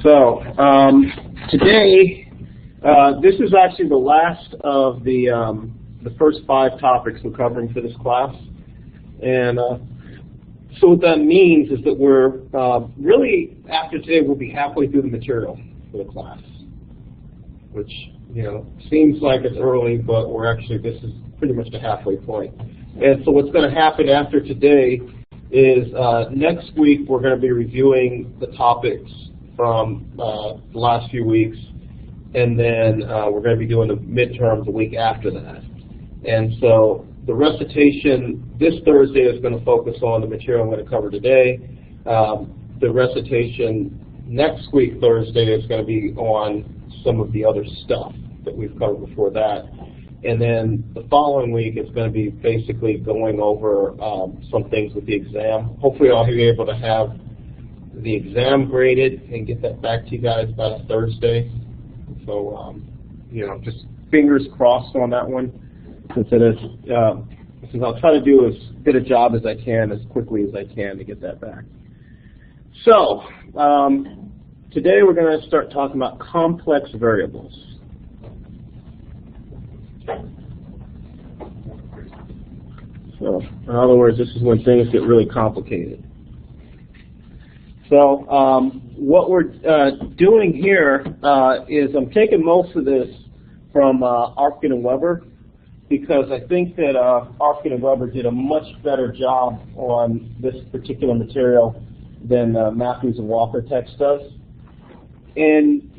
So today, this is actually the last of the first 5 topics we're covering for this class, and so what that means is that we're really, after today, we'll be halfway through the material for the class, which seems like it's early, but we're actually, this is pretty much the halfway point. And so what's going to happen after today is next week we're going to be reviewing the topics from the last few weeks, and then we're going to be doing the midterms the week after that. And so the recitation this Thursday is going to focus on the material I'm going to cover today. The recitation next week, Thursday, is going to be on some of the other stuff that we've covered before that. And then the following week is going to be basically going over some things with the exam. Hopefully I'll be able to have the exam graded and get that back to you guys by Thursday. So, just fingers crossed on that one, since I'll try to do as good a job as I can, as quickly as I can, to get that back. So, today we're going to start talking about complex variables. So, in other words, this is when things get really complicated. So, what we're doing here is I'm taking most of this from Arfken and Weber, because I think that Arfken and Weber did a much better job on this particular material than Matthews and Walker text does. And,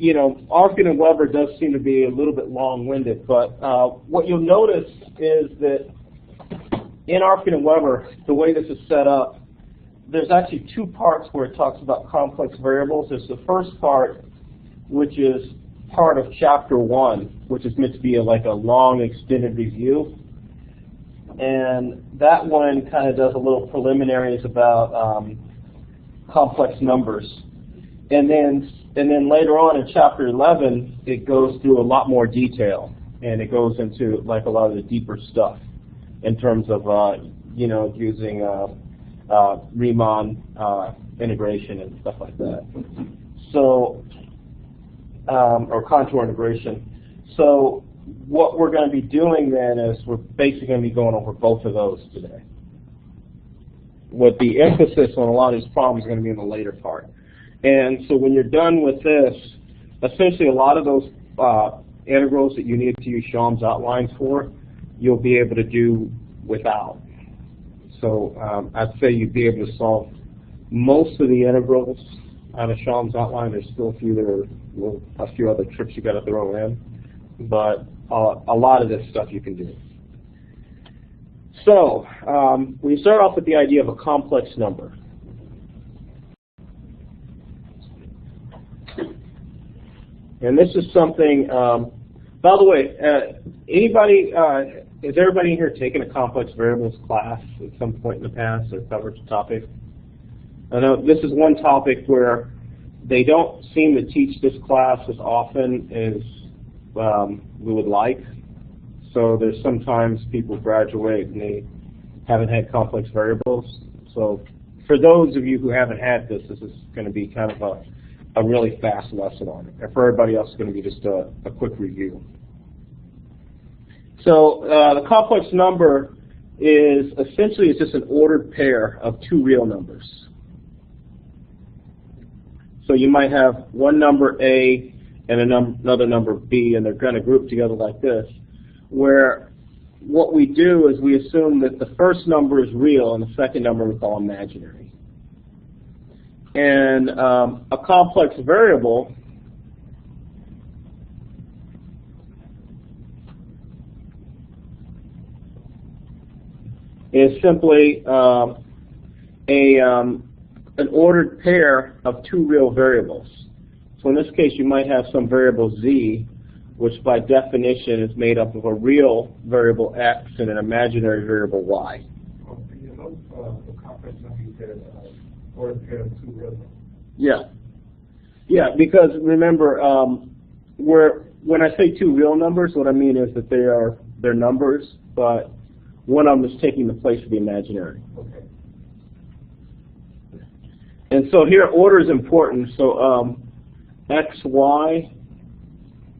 Arfken and Weber does seem to be a little bit long-winded, but what you'll notice is that in Arfken and Weber, the way this is set up, there's actually 2 parts where it talks about complex variables. There's the first part, which is part of chapter 1, which is meant to be like a long, extended review. And that one kind of does a little preliminaries about complex numbers. And then later on in chapter 11, it goes through a lot more detail, and it goes into like a lot of the deeper stuff in terms of using Riemann integration and stuff like that. So, or contour integration. So what we're going to be doing then is we're basically going to be going over both of those today, with the emphasis on a lot of these problems is going to be in the later part. And so when you're done with this, essentially a lot of those integrals that you need to use Shalom's outlines for, you'll be able to do without. So I'd say you'd be able to solve most of the integrals out of Shalom's outline. There's still a few other tricks you got to throw in, but a lot of this stuff you can do. So we start off with the idea of a complex number. And this is something, by the way, has everybody here taken a complex variables class at some point in the past or covered the topic? I know this is one topic where they don't seem to teach this class as often as we would like. So there's sometimes people graduate and they haven't had complex variables. So for those of you who haven't had this, this is going to be kind of a really fast lesson on it. And for everybody else, it's going to be just a quick review. So the complex number is essentially just an ordered pair of 2 real numbers. So you might have one number A and another number B, and they're going to group together like this, where what we do is we assume that the first number is real and the second number we call imaginary. And a complex variable is simply an ordered pair of 2 real variables. So in this case, you might have some variable z, which by definition is made up of a real variable x and an imaginary variable y. Yeah, because remember, when I say 2 real numbers, what I mean is that they're numbers, but one of them is taking the place of the imaginary. Okay. And so here, order is important. So xy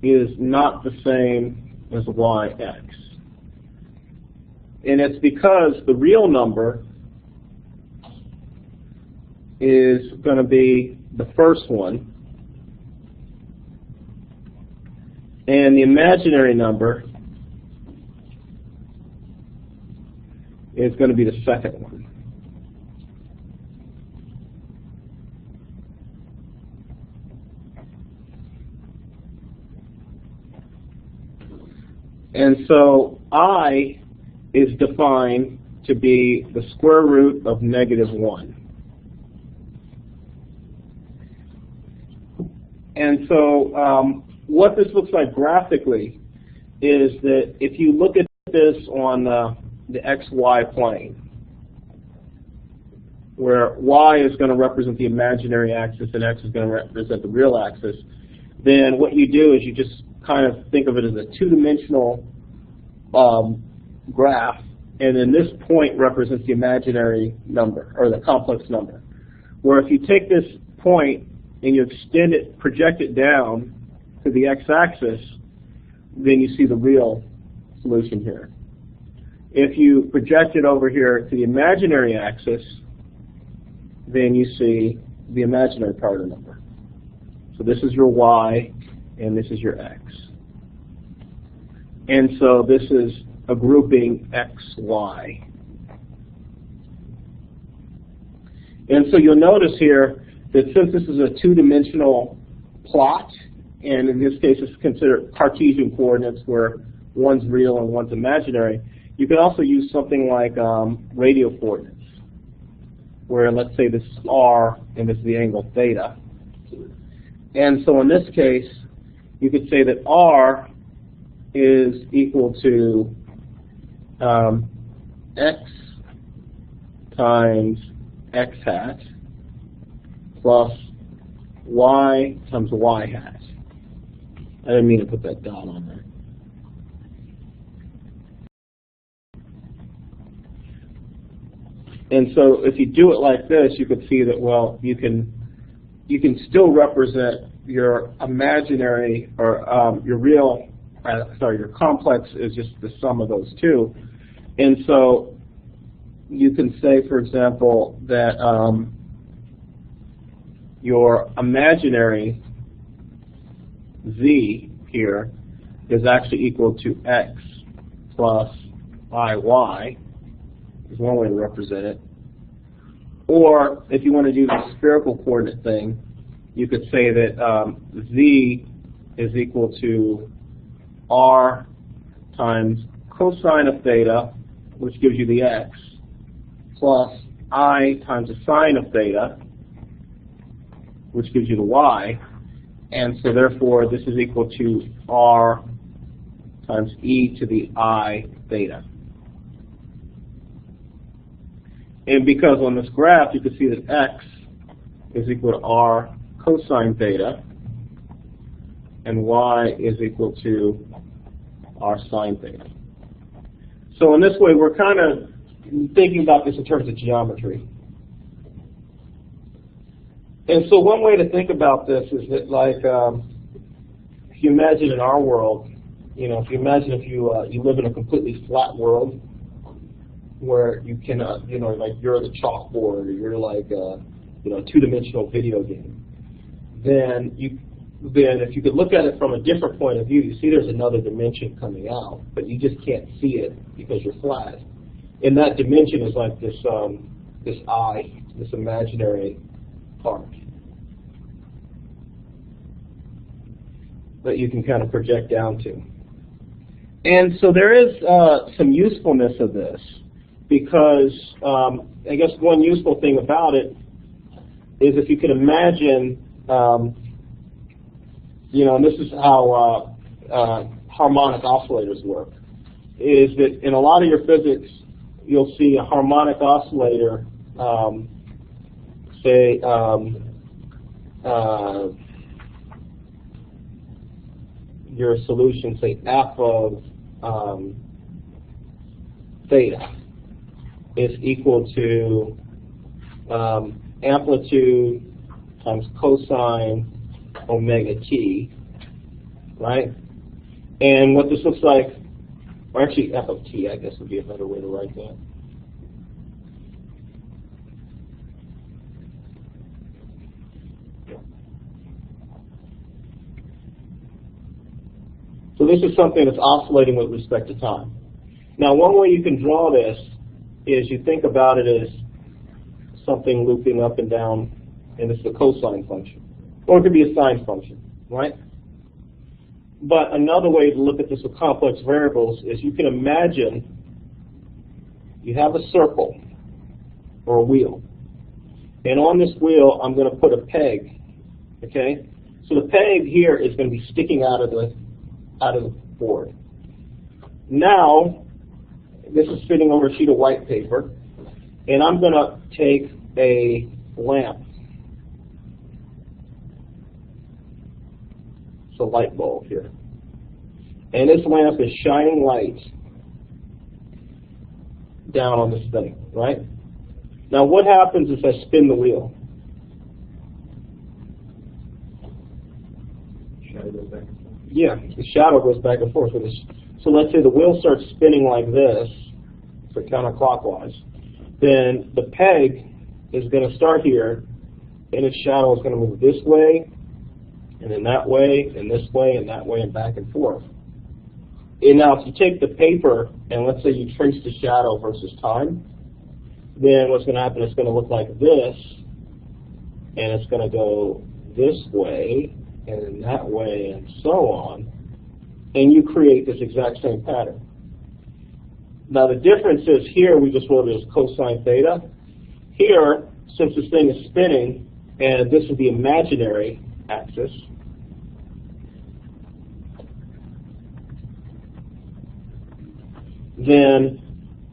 is not the same as yx. And it's because the real number is going to be the first one, and the imaginary number is going to be the second one. And so I is defined to be the square root of -1. And so what this looks like graphically is that if you look at this on the xy plane, where y is going to represent the imaginary axis and x is going to represent the real axis, then what you do is you just kind of think of it as a two-dimensional graph, and then this point represents the imaginary number, or the complex number. Where if you take this point and you extend it, project it down to the x-axis, then you see the real solution here. If you project it over here to the imaginary axis, then you see the imaginary part of the number. So this is your y, and this is your x. And so this is a grouping xy. And so you'll notice here that since this is a two-dimensional plot, and in this case it's considered Cartesian coordinates where one's real and one's imaginary, you can also use something like radial coordinates, where let's say this is r and this is the angle theta. And so in this case, you could say that r is equal to x times x hat plus y times y hat. I didn't mean to put that dot on there. And so if you do it like this, you could see that, well, you can still represent your imaginary or your real, your complex is just the sum of those two. And so you can say, for example, that your imaginary z here is actually equal to x plus iy, is one way to represent it. Or if you want to do the spherical coordinate thing, you could say that z is equal to r times cosine of theta, which gives you the x, plus I times the sine of theta, which gives you the y. And so therefore this is equal to r times e to the I theta. And because on this graph you can see that x is equal to r cosine theta and y is equal to r sine theta. So in this way we're kind of thinking about this in terms of geometry. And so one way to think about this is that, like, if you imagine in our world, you know, if you imagine if you live in a completely flat world where you can, you know, like you're the chalkboard or you're like, you know, a two-dimensional video game, then if you could look at it from a different point of view, you see there's another dimension coming out, but you just can't see it because you're flat. And that dimension is like this, this I, this imaginary part that you can kind of project down to. And so there is some usefulness of this, because I guess one useful thing about it is if you could imagine, you know, and this is how harmonic oscillators work, is that in a lot of your physics you'll see a harmonic oscillator, say, your solution, say f of theta is equal to amplitude times cosine omega t, right? And what this looks like, or actually f of t, I guess would be a better way to write that. So this is something that's oscillating with respect to time. Now, one way you can draw this is you think about it as something looping up and down, and it's a cosine function. Or it could be a sine function, right? But another way to look at this with complex variables is you can imagine you have a circle or a wheel. And on this wheel, I'm going to put a peg, okay? So the peg here is going to be sticking out of the board. Now, this is fitting over a sheet of white paper, and I'm going to take a lamp. It's a light bulb here. And this lamp is shining light down on this thing, right? Now what happens is I spin the wheel. Shadow goes back and forth. Yeah, the shadow goes back and forth. So let's say the wheel starts spinning like this, so counterclockwise. Then the peg is going to start here, and its shadow is going to move this way, and then that way, and this way, and that way, and back and forth. And now if you take the paper, and let's say you trace the shadow versus time, then what's going to happen is it's going to look like this, and it's going to go this way, and that way, and so on, and you create this exact same pattern. Now the difference is here we just wrote it as cosine theta. Here, since this thing is spinning, and this is the imaginary axis, then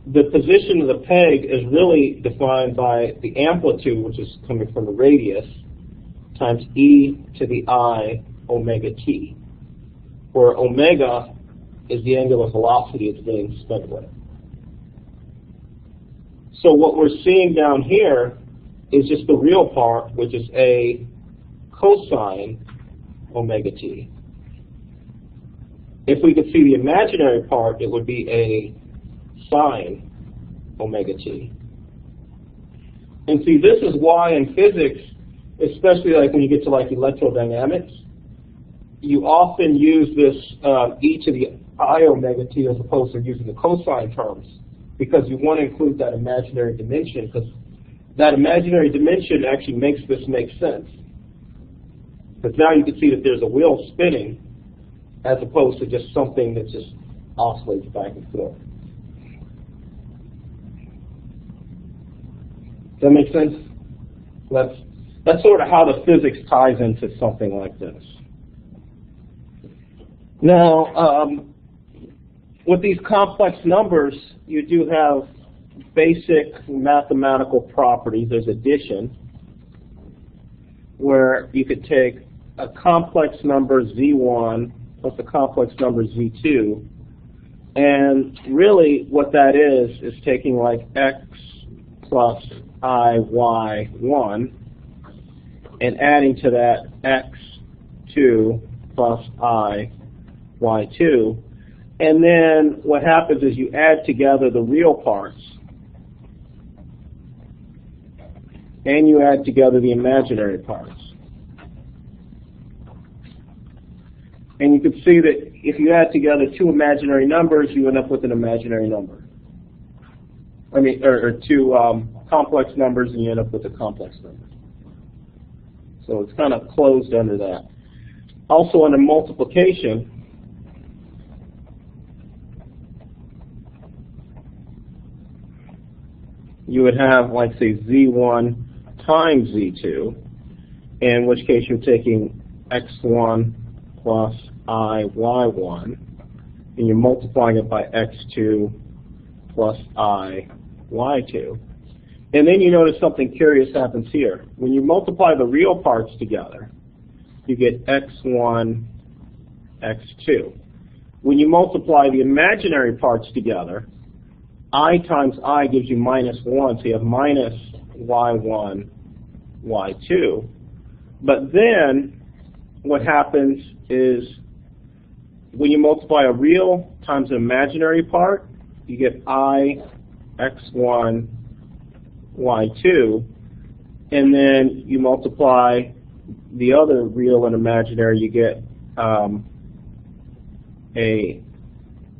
the position of the peg is really defined by the amplitude, which is coming from the radius, times e to the I omega t, where omega is the angular velocity it's being sped with. So what we're seeing down here is just the real part, which is a cosine omega t. If we could see the imaginary part, it would be a sine omega t. And see, this is why in physics, especially like when you get to like electrodynamics, you often use this e to the I omega t as opposed to using the cosine terms, because you want to include that imaginary dimension, because that imaginary dimension actually makes this make sense. Because now you can see that there's a wheel spinning as opposed to just something that just oscillates back and forth. Does that make sense? That's sort of how the physics ties into something like this. Now, with these complex numbers, you do have basic mathematical properties. There's addition, where you could take a complex number z1 plus a complex number z2, and really what that is taking like x plus iy1 and adding to that x2 plus iy2. And then what happens is you add together the real parts and you add together the imaginary parts. And you can see that if you add together two imaginary numbers, you end up with an imaginary number. I mean, or two complex numbers, and you end up with a complex number. So it's kind of closed under that. Also under multiplication, you would have, like, say, z1 times z2, in which case you're taking x1 plus iy1, and you're multiplying it by x2 plus iy2. And then you notice something curious happens here. When you multiply the real parts together, you get x1, x2. When you multiply the imaginary parts together, I times I gives you minus 1, so you have minus y1, y2. But then, what happens is when you multiply a real times an imaginary part, you get I x1 y2, and then you multiply the other real and imaginary, you get a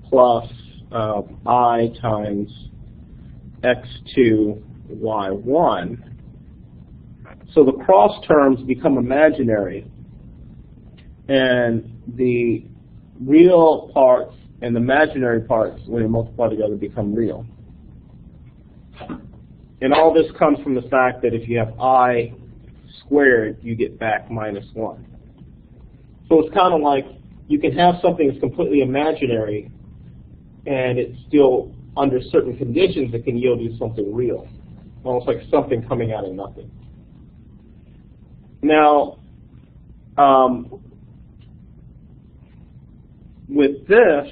plus I times x2 y1. So the cross terms become imaginary, and the real parts and the imaginary parts, when they multiply together, become real. And all this comes from the fact that if you have I squared, you get back minus 1. So it's kind of like you can have something that's completely imaginary, and it's still, under certain conditions, it can yield you something real, almost like something coming out of nothing. Now, with this,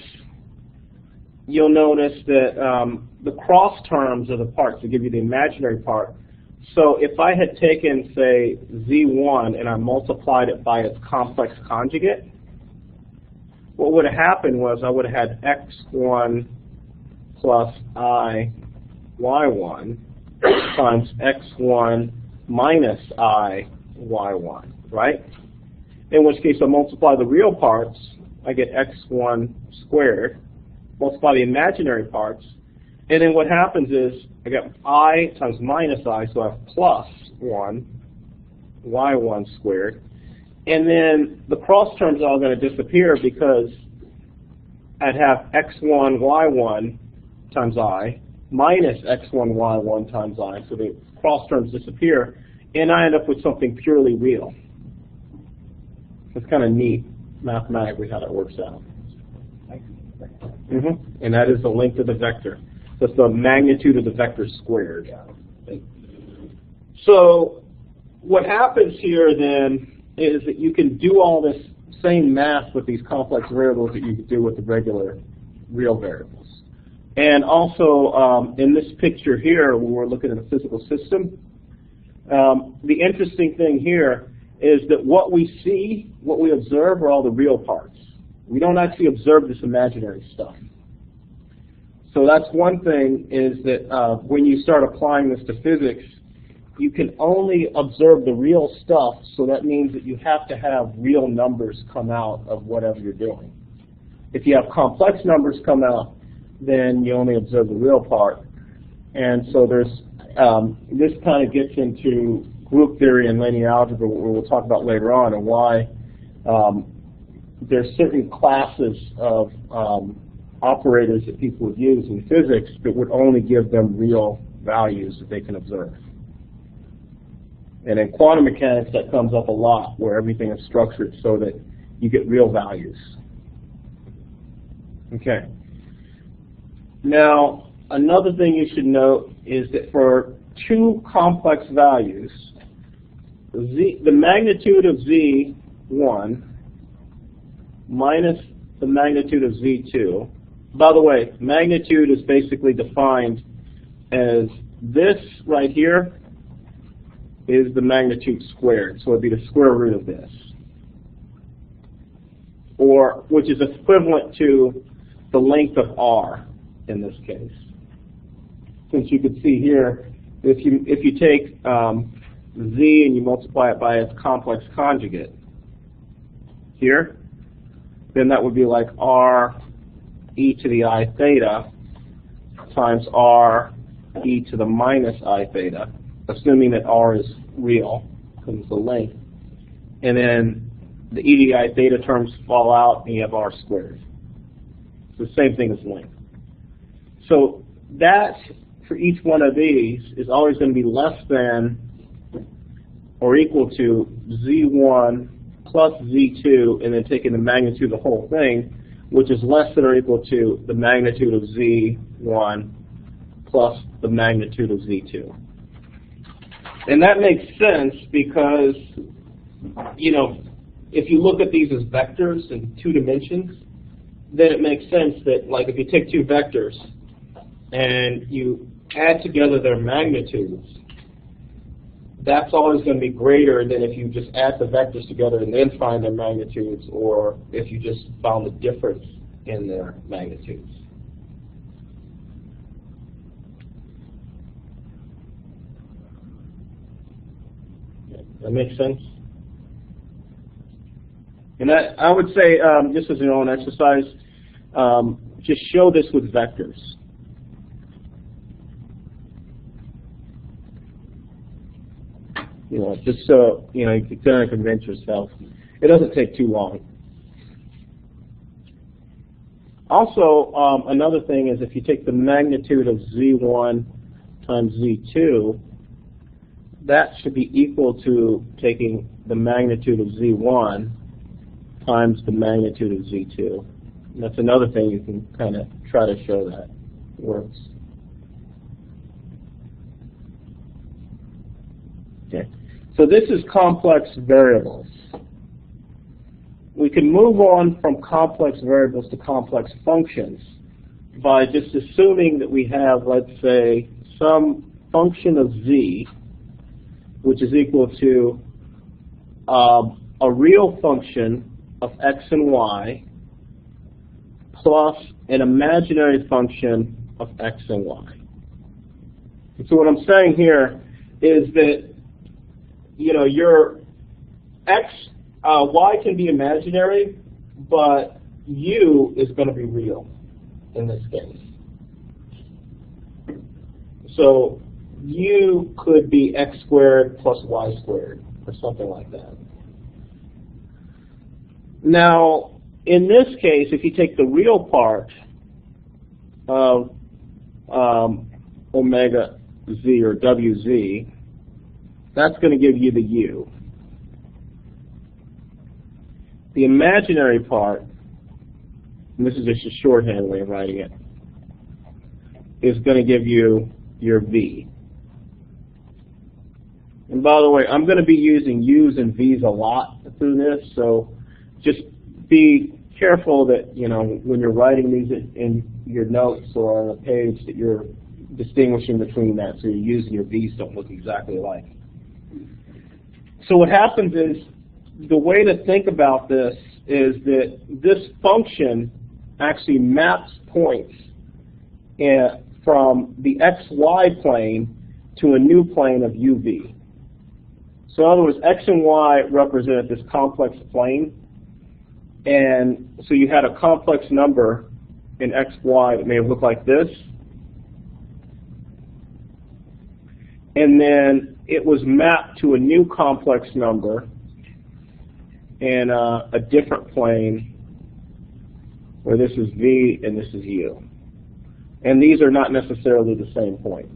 you'll notice that the cross terms are the parts that give you the imaginary part. So if I had taken, say, z1 and I multiplied it by its complex conjugate, what would have happened was I would have had x1 plus I y1 times x1 minus I y1, right? In which case I multiply the real parts, I get x1 squared, multiply the imaginary parts, and then what happens is I get I times minus I, so I have plus 1 y1 squared. And then the cross terms are all going to disappear because I'd have x1 y1 times I minus x1 y1 times I, so the cross terms disappear, and I end up with something purely real. It's kind of neat mathematically how that works out. And that is the length of the vector. That's the magnitude of the vector squared. So what happens here then is that you can do all this same math with these complex variables that you could do with the regular real variables. And also in this picture here, when we're looking at a physical system, the interesting thing here is that what we see, what we observe, are all the real parts. We don't actually observe this imaginary stuff. So that's one thing, is that when you start applying this to physics, you can only observe the real stuff, so that means that you have to have real numbers come out of whatever you're doing. If you have complex numbers come out, then you only observe the real part. And so there's this kind of gets into group theory and linear algebra, what we'll talk about later on, and why there's certain classes of operators that people would use in physics that would only give them real values that they can observe. And in quantum mechanics, that comes up a lot, where everything is structured so that you get real values. Okay. Now, another thing you should note is that for two complex values, the magnitude of z1 minus the magnitude of z2. By the way, magnitude is basically defined as this right here is the magnitude squared, so it would be the square root of this, or which is equivalent to the length of r in this case. Since you can see here, if you take z and you multiply it by its complex conjugate here, then that would be like r e to the I theta times r e to the minus I theta, assuming that r is real, because it's the length. And then the e to the I theta terms fall out, and you have r squared. It's the same thing as length. So that, for each one of these, is always going to be less than or equal to z1 plus z2, and then taking the magnitude of the whole thing, which is less than or equal to the magnitude of z1 plus the magnitude of z2. And that makes sense because, you know, if you look at these as vectors in 2 dimensions, then it makes sense that, like, if you take two vectors and you add together their magnitudes, that's always going to be greater than if you just add the vectors together and then find their magnitudes, or if you just found the difference in their magnitudes. That makes sense? And I would say, just as your own exercise, just show this with vectors. You know, just so you can kind of convince yourself. It doesn't take too long. Also, another thing is if you take the magnitude of Z1 times Z2, that should be equal to taking the magnitude of Z1 times the magnitude of Z2. And that's another thing you can kind of try to show that works. Okay. So this is complex variables. We can move on from complex variables to complex functions by just assuming that we have, let's say, some function of z, which is equal to a real function of x and y plus an imaginary function of x and y. And so what I'm saying here is that your y can be imaginary, but u is going to be real in this case. So u could be x squared plus y squared, or something like that. Now, in this case, if you take the real part of omega z or wz, that's going to give you the u. The imaginary part, and this is just a shorthand way of writing it, is going to give you your v. And by the way, I'm going to be using u's and v's a lot through this, so just be careful that when you're writing these in your notes or on a page that you're distinguishing between that, so your u's and your v's don't look exactly alike. So what happens is, the way to think about this is that this function actually maps points from the xy plane to a new plane of uv. So in other words, x and y represent this complex plane, and so you had a complex number in xy that may have looked like this, and then it was mapped to a new complex number in a different plane where this is v and this is u. And these are not necessarily the same point.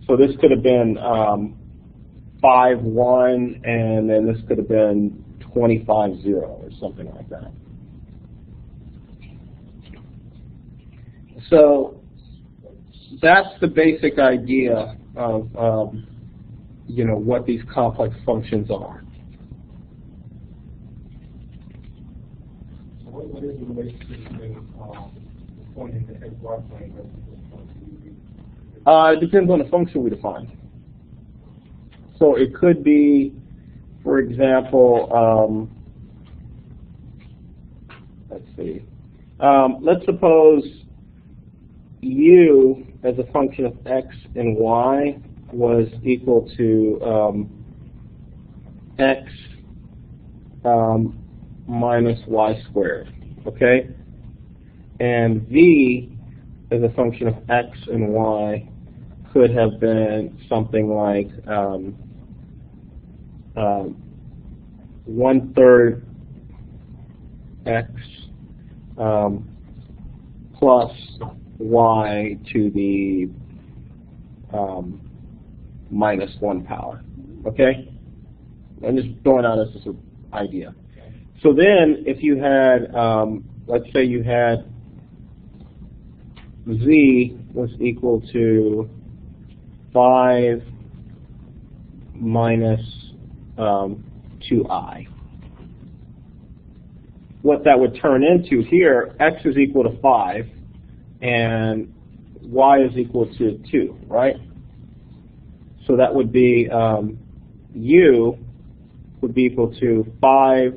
So this could have been 5, 1, and then this could have been 25, 0, or something like that. So that's the basic idea of what these complex functions are. So what is the relationship between the point in the xy plane versus the function? It depends on the function we define. So it could be, for example, let's see. Let's suppose u as a function of x and y was equal to x minus y squared, okay? And v as a function of x and y could have been something like 1/3 x plus y to the minus 1 power, okay? I'm just throwing out as an idea. So then if you had, let's say you had z was equal to 5 minus 2i. What that would turn into here, x is equal to 5 and y is equal to 2, right? So that would be u would be equal to 5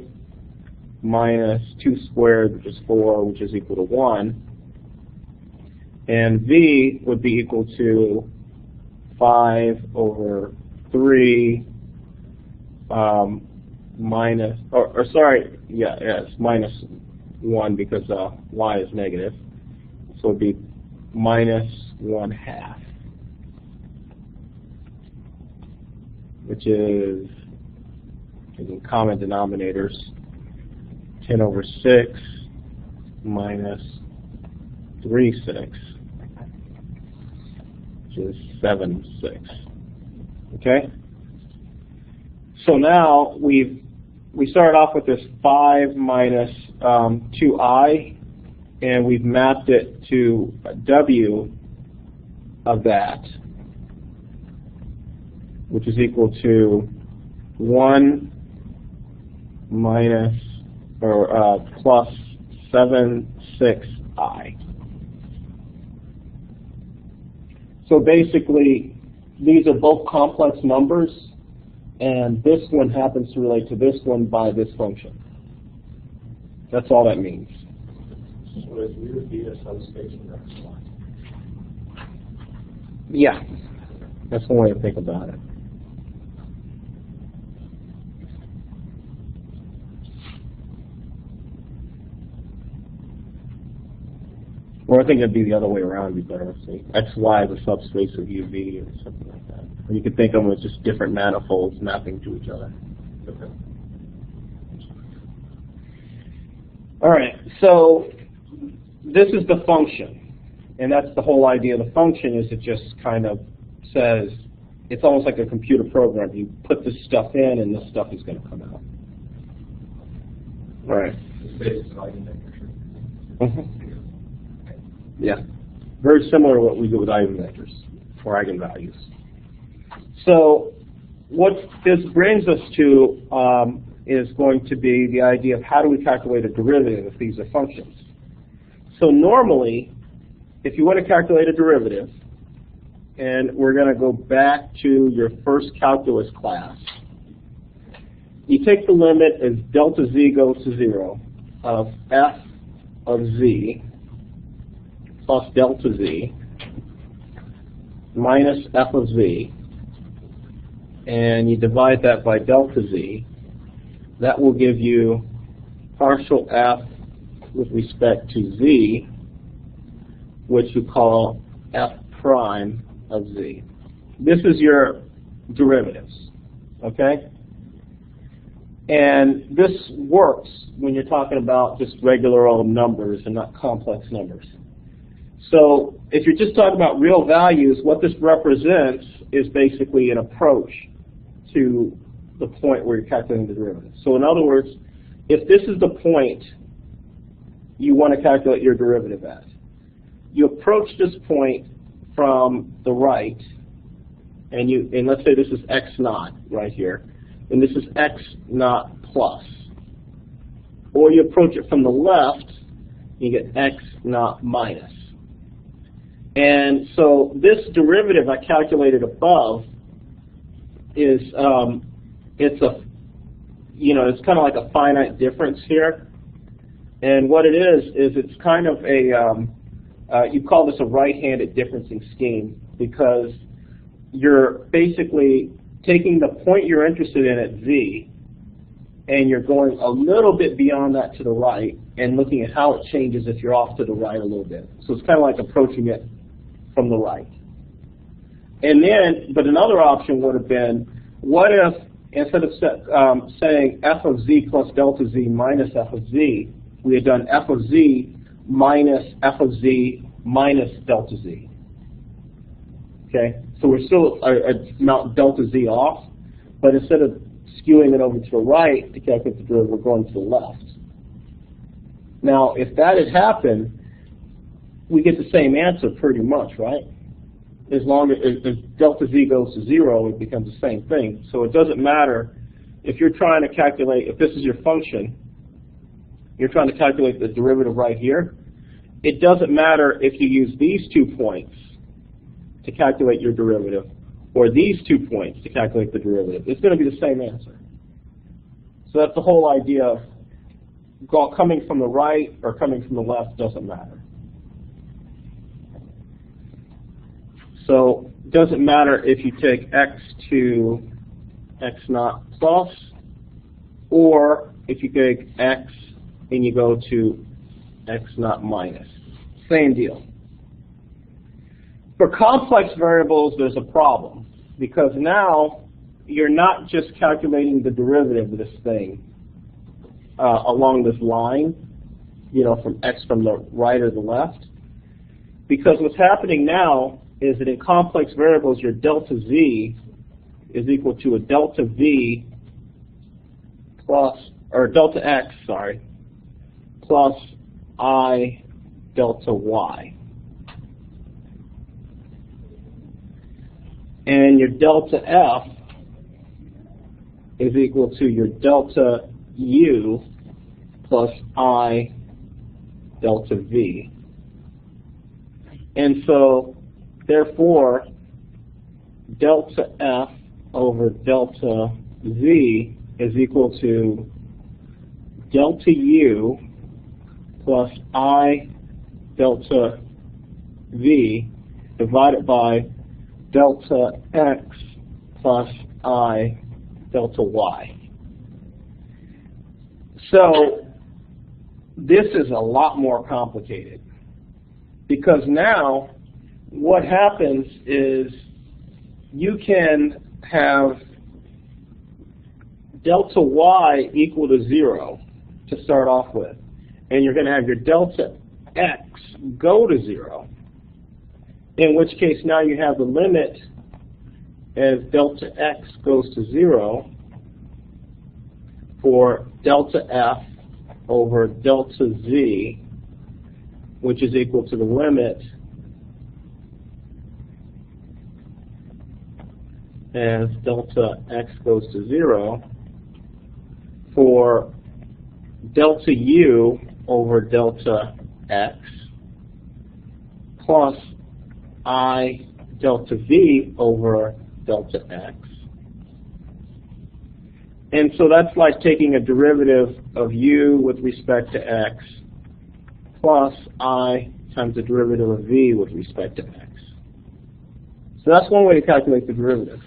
minus 2 squared, which is 4, which is equal to 1. And v would be equal to 5 over 3 minus, it's minus 1 because y is negative. So it would be minus 1/2, which is, in common denominators, 10 over 6 minus 3/6, which is 7/6. Okay? So now we started off with this 5 minus 2i, and we've mapped it to w of that, which is equal to 1 minus or plus 7/6i. So basically, these are both complex numbers, and this one happens to relate to this one by this function. That's all that means. So is mu be a subspace of x1? Yeah, that's one way to think about it. Or I think it'd be the other way around. It'd be better to say xy is a subspace of uv or something like that. Or you could think of them as just different manifolds mapping to each other. Okay. All right, so this is the function, and that's the whole idea of the function. Is it just kind of says, it's almost like a computer program. You put this stuff in, and this stuff is going to come out. All right. It's based on eigenvectors. Mm-hmm. Yeah, very similar to what we do with eigenvectors or eigenvalues. So what this brings us to is going to be the idea of how do we calculate a derivative if these are functions. So normally, if you want to calculate a derivative, and we're going to go back to your first calculus class, you take the limit as delta z goes to 0 of f of z plus delta z minus f of z, and you divide that by delta z. That will give you partial f with respect to z, which you call f prime of z. This is your derivatives, okay? And this works when you're talking about just regular old numbers and not complex numbers. So if you're just talking about real values, what this represents is basically an approach to the point where you're calculating the derivative. So in other words, if this is the point you want to calculate your derivative at, you approach this point from the right, and let's say this is x naught right here, and this is x naught plus. Or you approach it from the left, you get x naught minus. And so this derivative I calculated above is it's kind of like a finite difference here. And what it is it's kind of a you call this a right-handed differencing scheme, because you're basically taking the point you're interested in at z, and you're going a little bit beyond that to the right and looking at how it changes if you're off to the right a little bit. So it's kind of like approaching it from the right. And then, but another option would have been, what if instead of saying f of z plus delta z minus f of z, we had done f of z minus f of z minus delta z. Okay, so we're still amount delta z off, but instead of skewing it over to the right to calculate the derivative, we're going to the left. Now, if that had happened, we get the same answer pretty much, right? As long as delta z goes to 0, it becomes the same thing. So it doesn't matter if you're trying to calculate, if this is your function, you're trying to calculate the derivative right here. It doesn't matter if you use these 2 points to calculate your derivative, or these 2 points to calculate the derivative, it's going to be the same answer. So that's the whole idea of coming from the right or coming from the left doesn't matter. So it doesn't matter if you take x to x naught plus, or if you take x and you go to x naught minus. Same deal. For complex variables, there's a problem, because now you're not just calculating the derivative of this thing along this line, from x from the right or the left. Because what's happening now is that in complex variables, your delta z is equal to a delta v plus, or delta x, sorry, plus I delta y. And your delta f is equal to your delta u plus I delta v. And so, therefore, delta f over delta z is equal to delta u plus I delta v divided by delta x plus I delta y. So this is a lot more complicated, because now what happens is you can have delta y equal to 0 to start off with, and you're going to have your delta x go to 0, in which case now you have the limit as delta x goes to 0 for delta f over delta z, which is equal to the limit as delta x goes to 0 for delta u over delta x plus I delta v over delta x. And so that's like taking a derivative of u with respect to x plus I times the derivative of v with respect to x. So that's one way to calculate the derivative,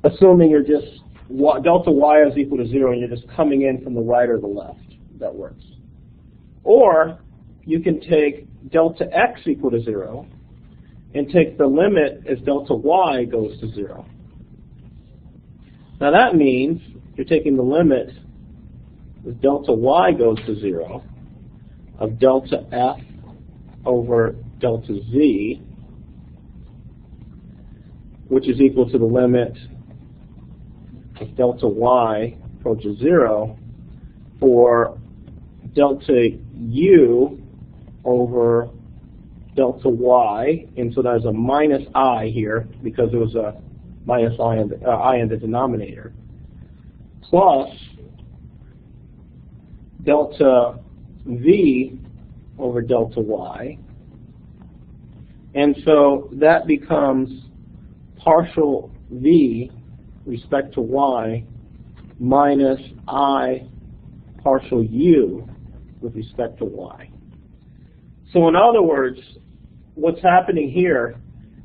assuming you're just delta y is equal to 0 and you're just coming in from the right or the left. That works. Or you can take delta x equal to 0 and take the limit as delta y goes to 0. Now that means you're taking the limit as delta y goes to 0 of delta f over delta z, which is equal to the limit of delta y approaches 0 for delta u over delta y, and so there's a minus I here because there was a minus I in the denominator, plus delta v over delta y, and so that becomes partial v respect to y minus I partial u with respect to y. So in other words, what's happening here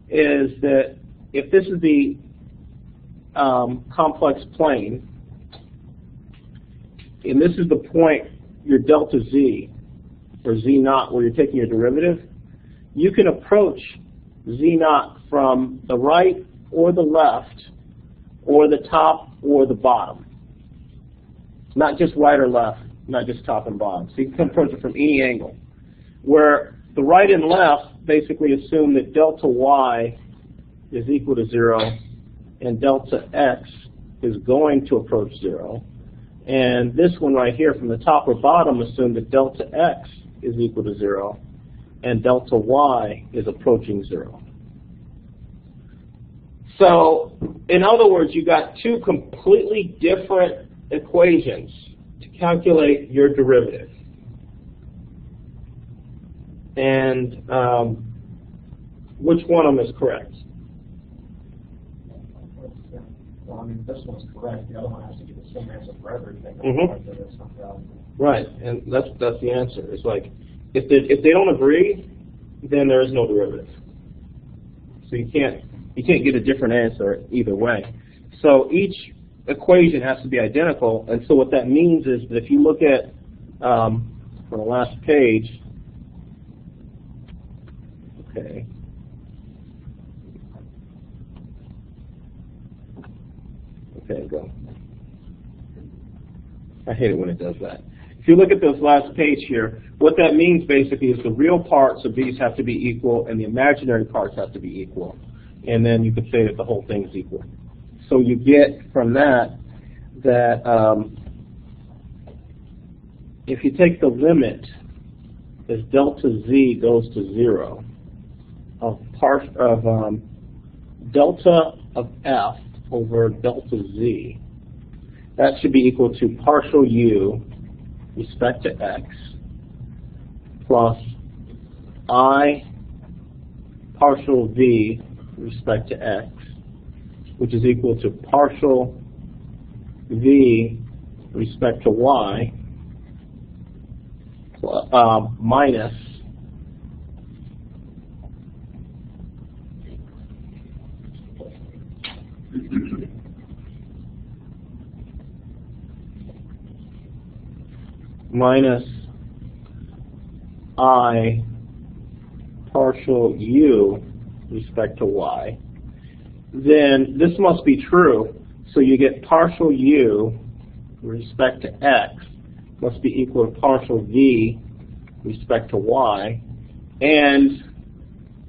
is that if this is the complex plane, and this is the point, your delta z, or z naught, where you're taking your derivative, you can approach z naught from the right or the left, or the top or the bottom. Not just right or left, not just top and bottom. So you can approach it from any angle. Where the right and left basically assume that delta y is equal to 0 and delta x is going to approach 0. And this one right here from the top or bottom assume that delta x is equal to 0 and delta y is approaching 0. So, in other words, you got two completely different equations to calculate your derivative. And which one of them is correct? I mean, this one's correct, the other one has to give the same answer for everything. Mhm. Otherwise it's not valid. Right, and that's the answer. It's like, if they don't agree, then there is no derivative. So you can't get a different answer either way. So each equation has to be identical, and so what that means is that if you look at on the last page, okay. Okay, go. I hate it when it does that. If you look at this last page here, what that means basically is the real parts of these have to be equal and the imaginary parts have to be equal. And then you could say that the whole thing is equal. So you get from that if you take the limit as delta z goes to 0 of delta of f over delta z, that should be equal to partial u respect to x plus I partial v respect to x, which is equal to partial v respect to y minus I partial u respect to y, then this must be true. So you get partial u respect to x must be equal to partial v respect to y, and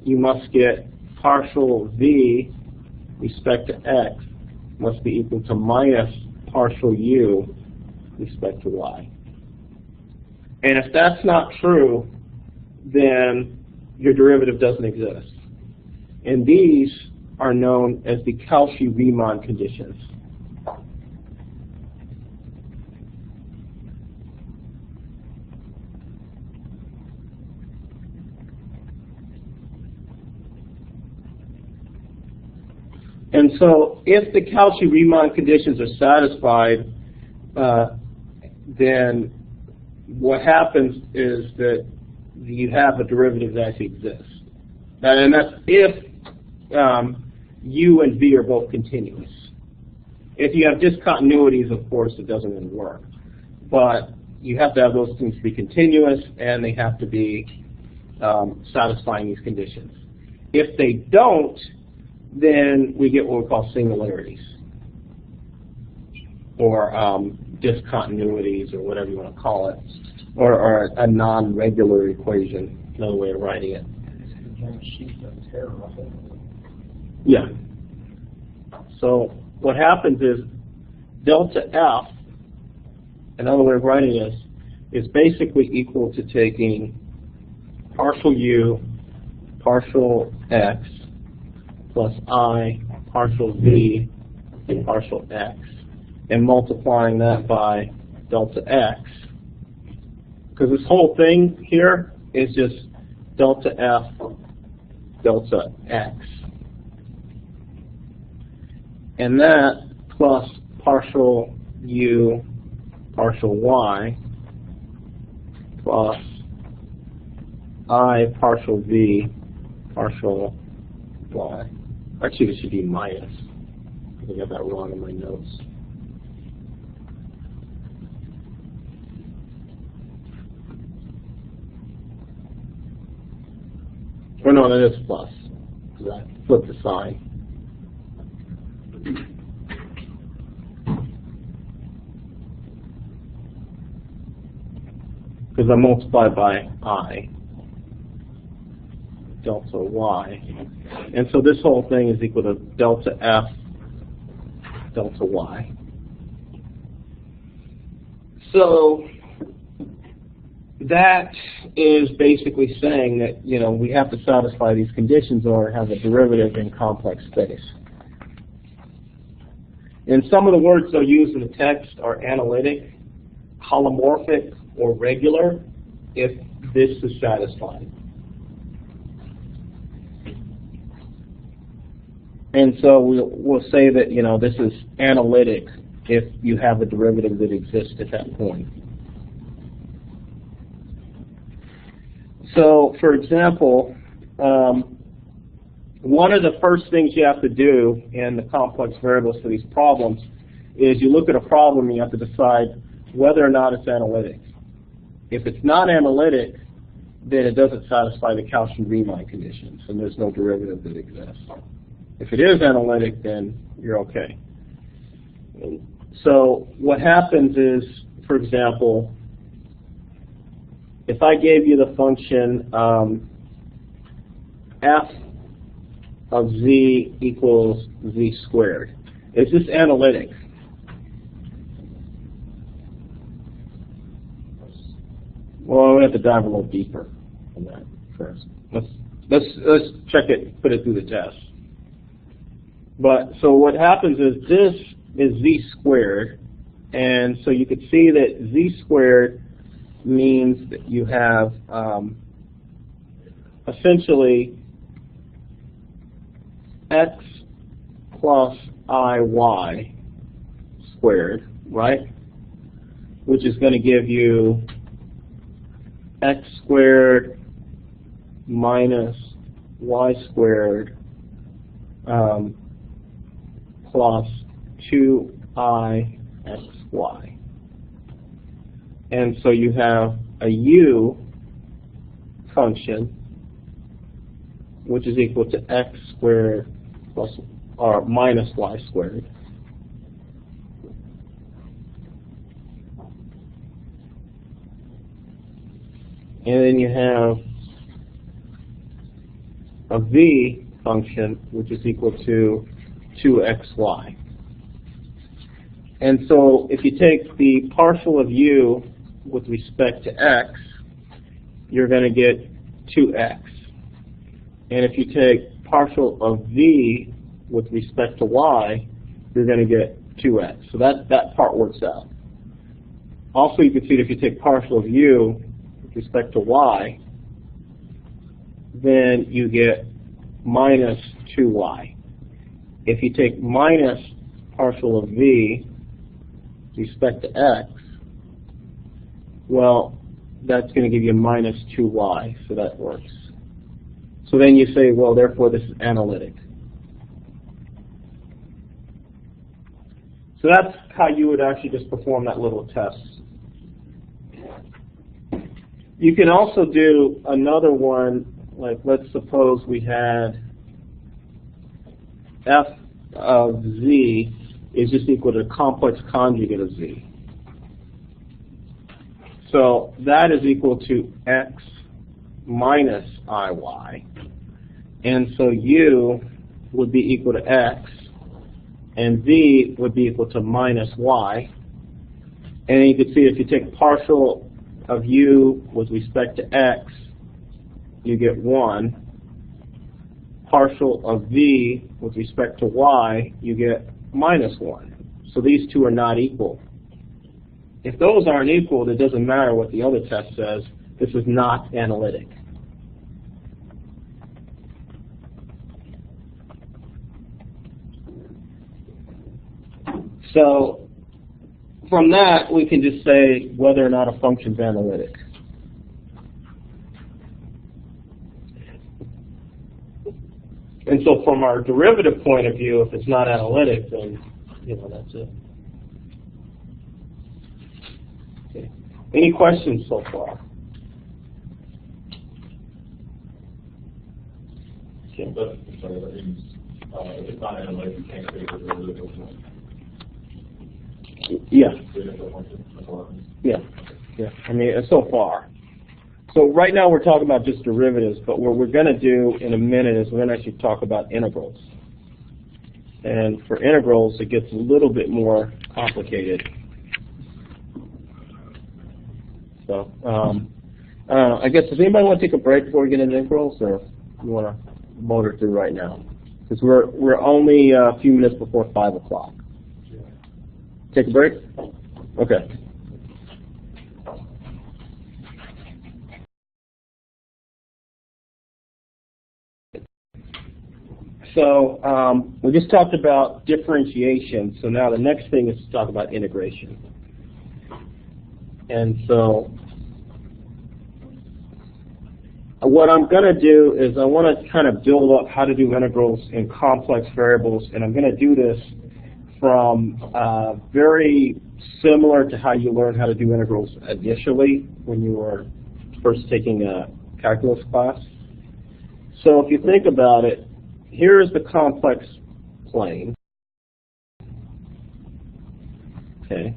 you must get partial v respect to x must be equal to minus partial u respect to y. And if that's not true, then your derivative doesn't exist. And these are known as the Cauchy-Riemann conditions. And so if the Cauchy-Riemann conditions are satisfied, then what happens is that you have a derivative that actually exists. And that's if u and v are both continuous. If you have discontinuities, of course, it doesn't really work. But you have to have those things be continuous, and they have to be satisfying these conditions. If they don't, then we get what we call singularities, or discontinuities, or whatever you want to call it, or a non-regular equation, another way of writing it. Yeah. So what happens is delta f, another way of writing this, is basically equal to taking partial u partial x plus I partial v partial x, and multiplying that by delta x, because this whole thing here is just delta f delta x. And that plus partial u partial y plus I partial v partial y. Actually, this should be minus. I got that wrong in my notes. Or no, that is plus, because I flipped the sign. Because I multiply by I, delta y. And so this whole thing is equal to delta f delta y. So that is basically saying that, you know, we have to satisfy these conditions or have a derivative in complex space. And some of the words they'll use in the text are analytic, holomorphic, or regular, if this is satisfied. And so we'll say that, you know, this is analytic if you have a derivative that exists at that point. So, for example, one of the first things you have to do in the complex variables for these problems is you look at a problem and you have to decide whether or not it's analytic. If it's not analytic, then it doesn't satisfy the Cauchy-Riemann conditions, and there's no derivative that exists. If it is analytic, then you're okay. So what happens is, for example, if I gave you the function f of z equals z squared, is this analytic? Well, we have to dive a little deeper on that first. Let's check it, put it through the test. But so what happens is this is z squared, and so you could see that z squared means that you have essentially x plus iy squared, right? Which is going to give you x squared minus y squared plus 2ixy. And so you have a u function which is equal to x squared plus or minus y squared. And then you have a v function which is equal to 2xy. And so if you take the partial of u with respect to x, you're going to get 2x. And if you take partial of v with respect to y, you're going to get 2x. So that part works out. Also, you can see that if you take partial of u with respect to y, then you get minus 2y. If you take minus partial of v with respect to x, well, that's going to give you minus 2y, so that works. So then you say, well, therefore this is analytic. So that's how you would actually just perform that little test. You can also do another one, like let's suppose we had f of z is just equal to the complex conjugate of z. So that is equal to x minus iy. And so u would be equal to x, and z would be equal to minus y. And you can see if you take partial of u with respect to x, you get 1. Partial of v with respect to y, you get minus 1. So these two are not equal. If those aren't equal, it doesn't matter what the other test says. This is not analytic. So from that, we can just say whether or not a function is analytic. And so from our derivative point of view, if it's not analytic, then, you know, that's it. Okay. Any questions so far? Okay. But, sorry, that means if it's not analytic, you can't create a derivative. Yeah. Yeah. Yeah. I mean, so far. So right now we're talking about just derivatives, but what we're going to do in a minute is we're going to actually talk about integrals. And for integrals, it gets a little bit more complicated. So I guess, does anybody want to take a break before we get into integrals, or you want to motor through right now? Because we're only a few minutes before 5 o'clock. Take a break? Okay. So we just talked about differentiation. So now the next thing is to talk about integration. And so what I'm going to do is I want to kind of build up how to do integrals in complex variables, and I'm going to do this from very similar to how you learned how to do integrals initially when you were first taking a calculus class. So if you think about it, here is the complex plane. Okay.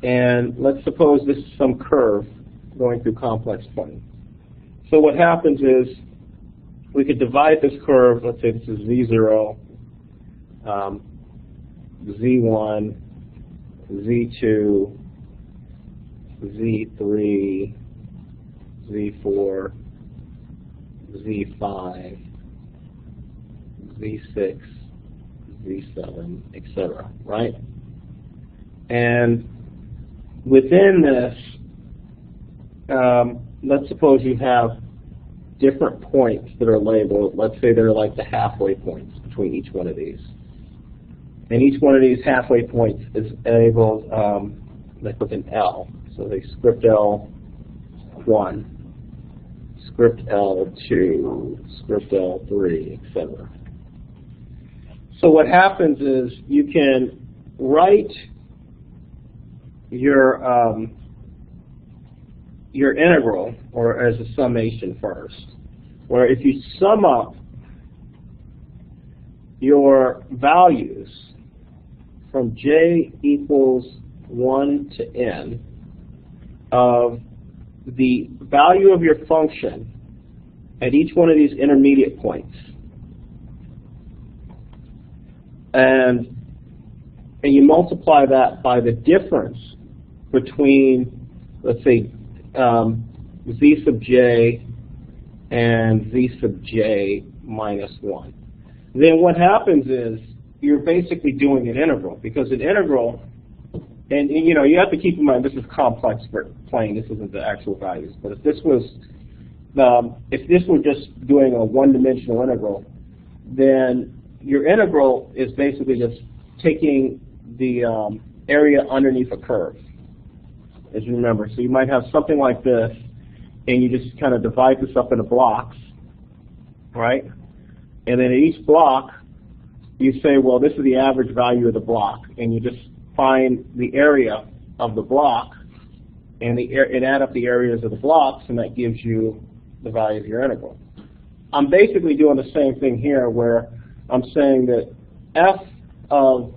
And let's suppose this is some curve going through complex plane. So what happens is we could divide this curve, let's say this is Z0, Z1, Z2, Z3, Z4, Z5, Z6, Z7, etc., right? And within this, let's suppose you have different points that are labeled. Let's say they're like the halfway points between each one of these. And each one of these halfway points is labeled like with an L. So they script L1, script L2, script L3, etc. So what happens is you can write your integral, or as a summation first, where if you sum up your values from j equals 1 to n of the value of your function at each one of these intermediate points, and you multiply that by the difference between, let's say, z sub j and z sub j minus 1. Then what happens is you're basically doing an integral, because an integral, and you know, you have to keep in mind this is complex plane, this isn't the actual values, but if this was just doing a one-dimensional integral, then your integral is basically just taking the area underneath a curve, as you remember. So you might have something like this, and you just kind of divide this up into blocks, right? And then at each block, you say, well, this is the average value of the block, and you just find the area of the block, and add up the areas of the blocks, and that gives you the value of your integral. I'm basically doing the same thing here, where I'm saying that f of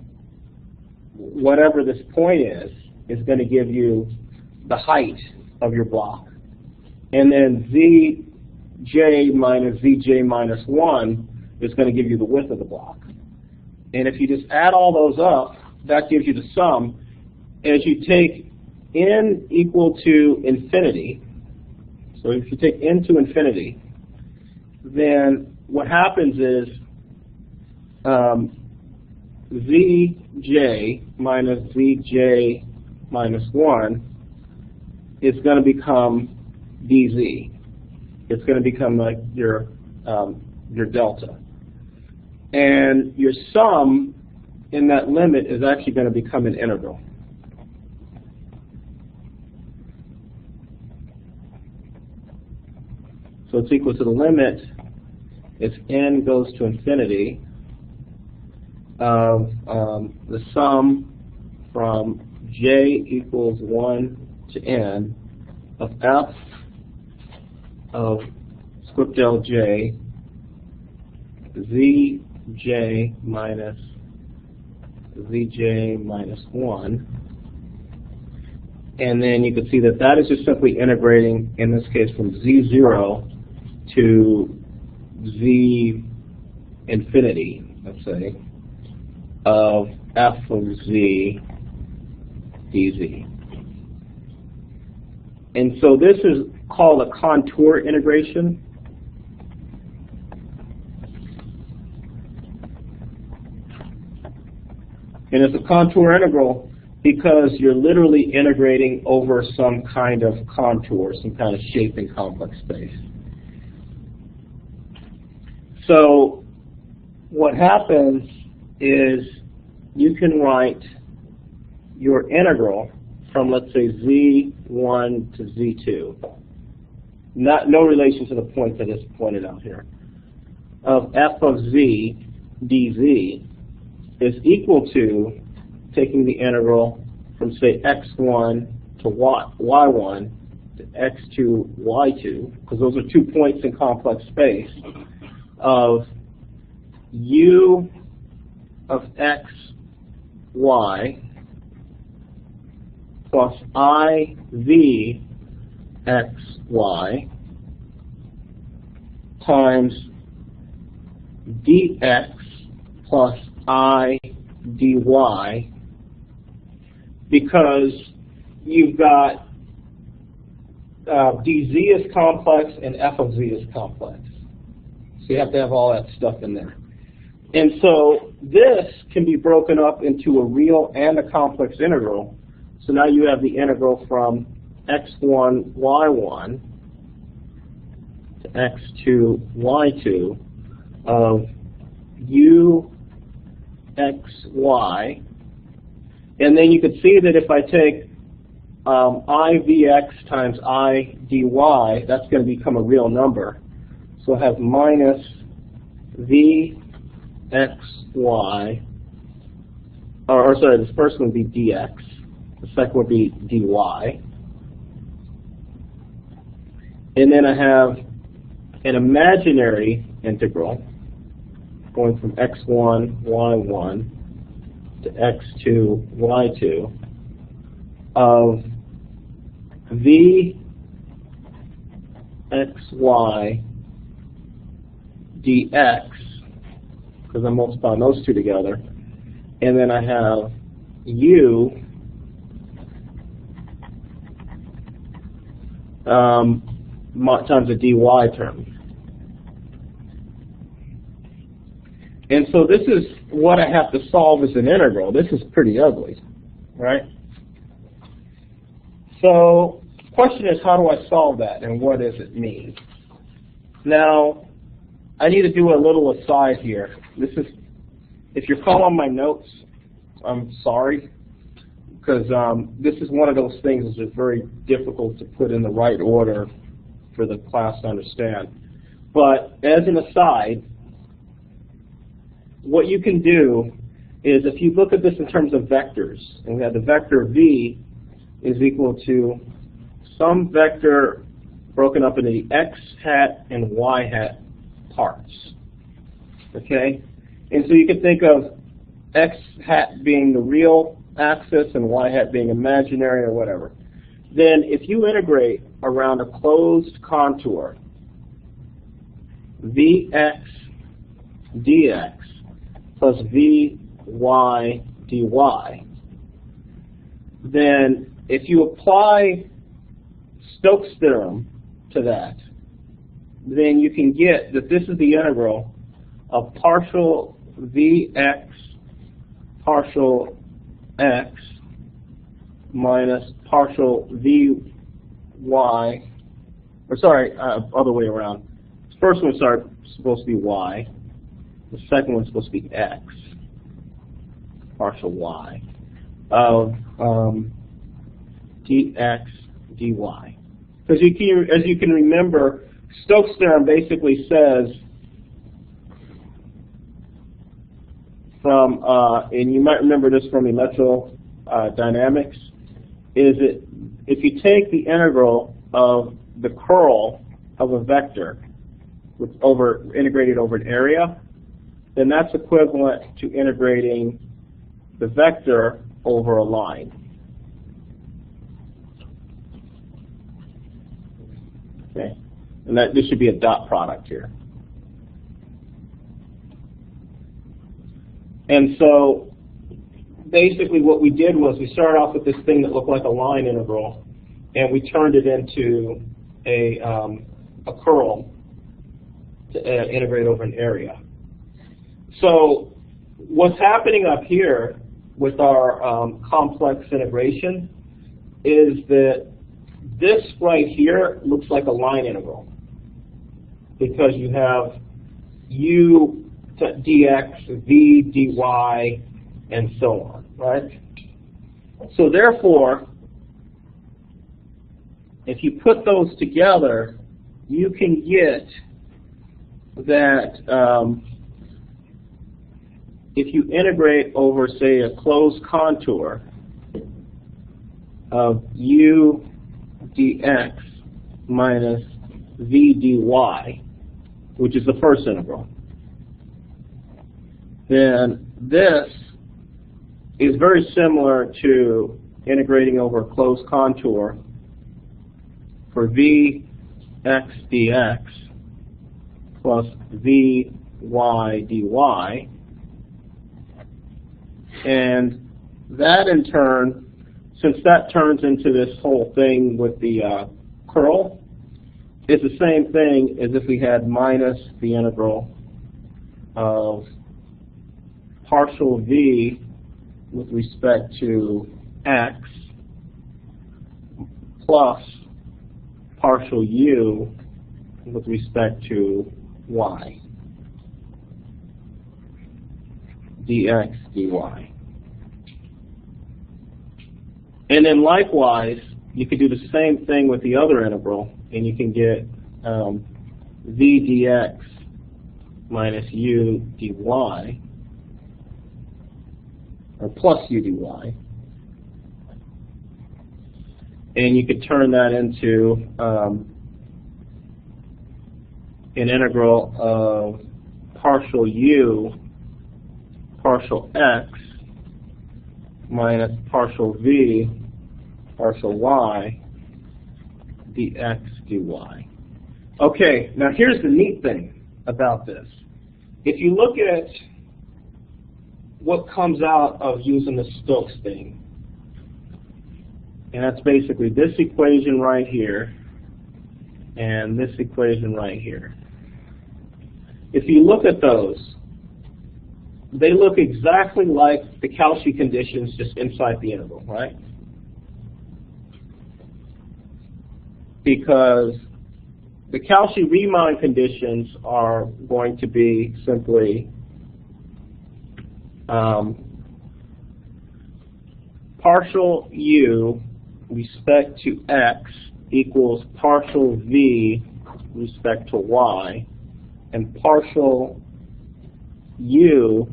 whatever this point is going to give you the height of your block. And then zj minus zj minus 1 is going to give you the width of the block. And if you just add all those up, that gives you the sum. As you take n equal to infinity, so if you take n to infinity, then what happens is zj minus zj minus 1 is going to become dz. It's going to become like your delta. And your sum in that limit is actually going to become an integral. So it's equal to the limit, if n goes to infinity, of the sum from j equals 1 to n of f of script lj zj minus zj minus 1. And then you can see that that is just simply integrating, in this case, from z0 to z infinity, let's say, of f of z dz. And so this is called a contour integration. And it's a contour integral because you're literally integrating over some kind of contour, some kind of shape in complex space. So what happens is you can write your integral from, let's say, z1 to z2, no relation to the points I just pointed out here, of f of z dz is equal to taking the integral from, say, x1 to y1 to x2, y2, because those are 2 points in complex space, of u of x, y plus I v x, y times dx plus I dy, because you've got dz is complex and f of z is complex. So you have to have all that stuff in there. And so this can be broken up into a real and a complex integral. So now you have the integral from x1, y1 to x2, y2 of u x, y. And then you could see that if I take ivx times I dy, that's going to become a real number. So I have minus v x, y, or sorry, this first one would be dx. The second would be dy. And then I have an imaginary integral going from x1, y1 to x2, y2 of v xy dx, because I'm multiplying those two together, and then I have u times the dy term. And so this is what I have to solve as an integral. This is pretty ugly, right? So the question is, how do I solve that, and what does it mean? Now, I need to do a little aside here. This is, if you're following my notes, I'm sorry, because this is one of those things that's just very difficult to put in the right order for the class to understand. But as an aside, what you can do is, if you look at this in terms of vectors, and we have the vector v is equal to some vector broken up into the x hat and y hat parts. Okay? And so you can think of x hat being the real axis and y hat being imaginary or whatever. Then if you integrate around a closed contour, vx dx plus vy dy, then if you apply Stokes' theorem to that, then you can get that this is the integral of partial vx partial x minus partial vy, or sorry, other way around. The first one's supposed to be y. The second one's supposed to be x, partial y, of dx dy. Because as you can remember, Stokes' theorem basically says from, and you might remember this from electrodynamics, is that if you take the integral of the curl of a vector integrated over an area, then that's equivalent to integrating the vector over a line. Okay, and this should be a dot product here. And so basically what we did was we started off with this thing that looked like a line integral, and we turned it into a curl to integrate over an area. So what's happening up here with our complex integration is that this right here looks like a line integral, because you have u dx, v, dy, and so on, right? So therefore, if you put those together, you can get that if you integrate over, say, a closed contour of u dx minus v dy, which is the first integral, then this is very similar to integrating over a closed contour for v x dx plus v y dy, and that in turn, since that turns into this whole thing with the curl, it's the same thing as if we had minus the integral of partial v with respect to x plus partial u with respect to y, dx, dy. And then likewise, you could do the same thing with the other integral, and you can get v dx minus u dy, or plus u dy. And you could turn that into an integral of partial u, partial x, minus partial v, partial y, dx, dy. Okay, now here's the neat thing about this. If you look at what comes out of using the Stokes thing, and that's basically this equation right here and this equation right here. If you look at those, they look exactly like the Cauchy conditions just inside the integral, right? Because the Cauchy-Riemann conditions are going to be simply partial u respect to x equals partial v respect to y, and partial u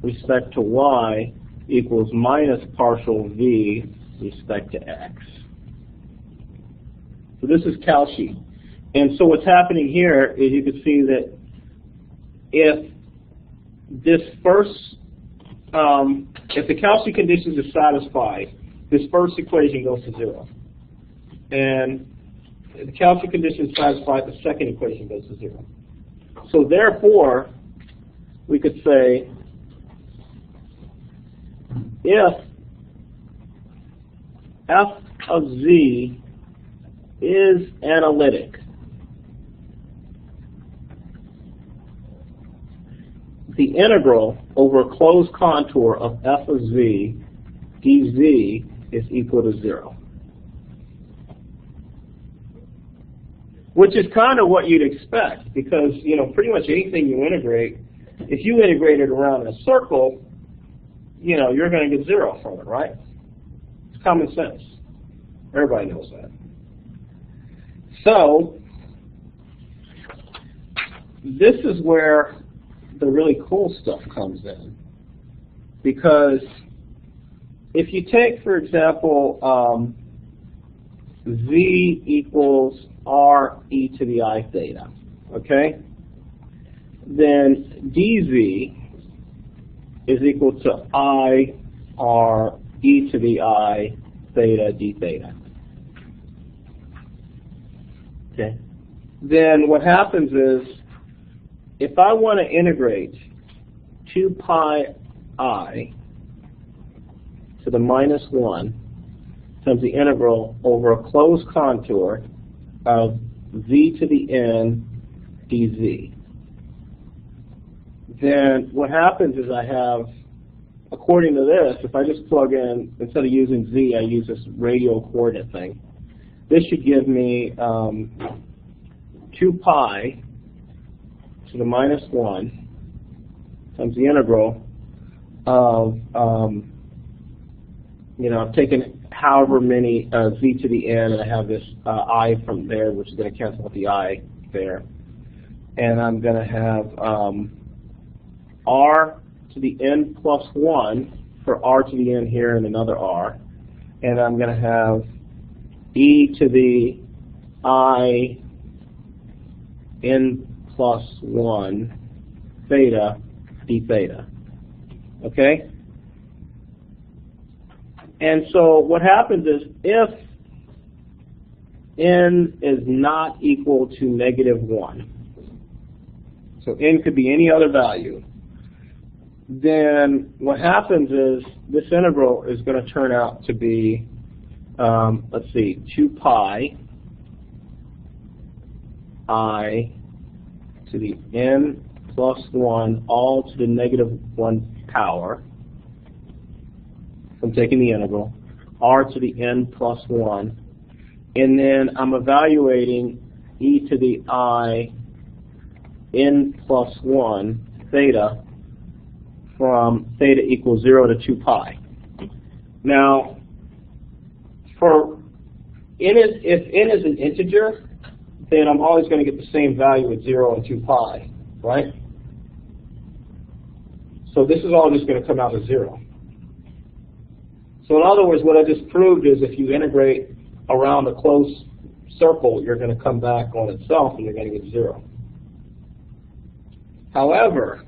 respect to y equals minus partial v respect to x. So this is Cauchy. And so what's happening here is you can see that if this first, if the Cauchy conditions are satisfied, this first equation goes to 0. And if the Cauchy conditions satisfied, the second equation goes to 0. So therefore, we could say if f of z is analytic, the integral over a closed contour of f of z dz is equal to 0. Which is kind of what you'd expect, because pretty much anything you integrate, if you integrate it around in a circle, you're going to get 0 from it, right? It's common sense. Everybody knows that. So this is where the really cool stuff comes in, because if you take, for example, z equals r e to the I theta, okay, then dz is equal to I r e to the I theta d theta. Okay. Then what happens is, if I want to integrate 2 pi I to the minus 1 times the integral over a closed contour of z to the n dz, then what happens is I have, according to this, if I just plug in, instead of using z, I use this radial coordinate thing. This should give me 2 pi to the minus 1 times the integral of, I've taken however many z to the n, and I have this I from there, which is going to cancel out the I there. And I'm going to have r to the n plus 1 for r to the n here and another r. And I'm going to have e to the I n plus 1 theta d theta. Okay? And so what happens is if n is not equal to -1, so n could be any other value, then what happens is this integral is going to turn out to be, 2 pi I to the n plus 1 all to the -1 power. I'm taking the integral, r to the n plus 1, and then I'm evaluating e to the I n plus 1 theta from theta equals 0 to 2 pi. Now, if n is an integer, then I'm always going to get the same value at 0 and 2 pi, right? So this is all just going to come out as 0. So in other words, what I just proved is if you integrate around a closed circle, you're going to come back on itself and you're going to get 0. However,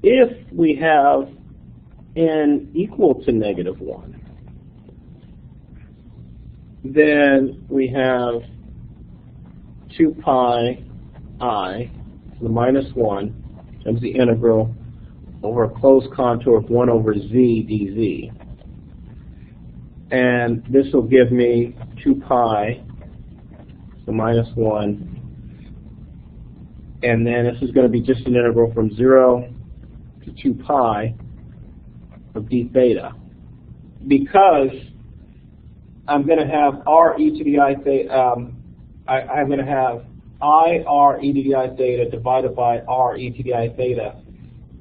if we have n equal to -1, then we have 2 pi I to the -1 times the integral over a closed contour of 1 over z dz. And this will give me 2 pi to the -1. And then this is going to be just an integral from 0 to 2 pi of d theta. Because I'm going to have r e to the I theta, I'm going to have I r e to the I theta divided by r e to the I theta.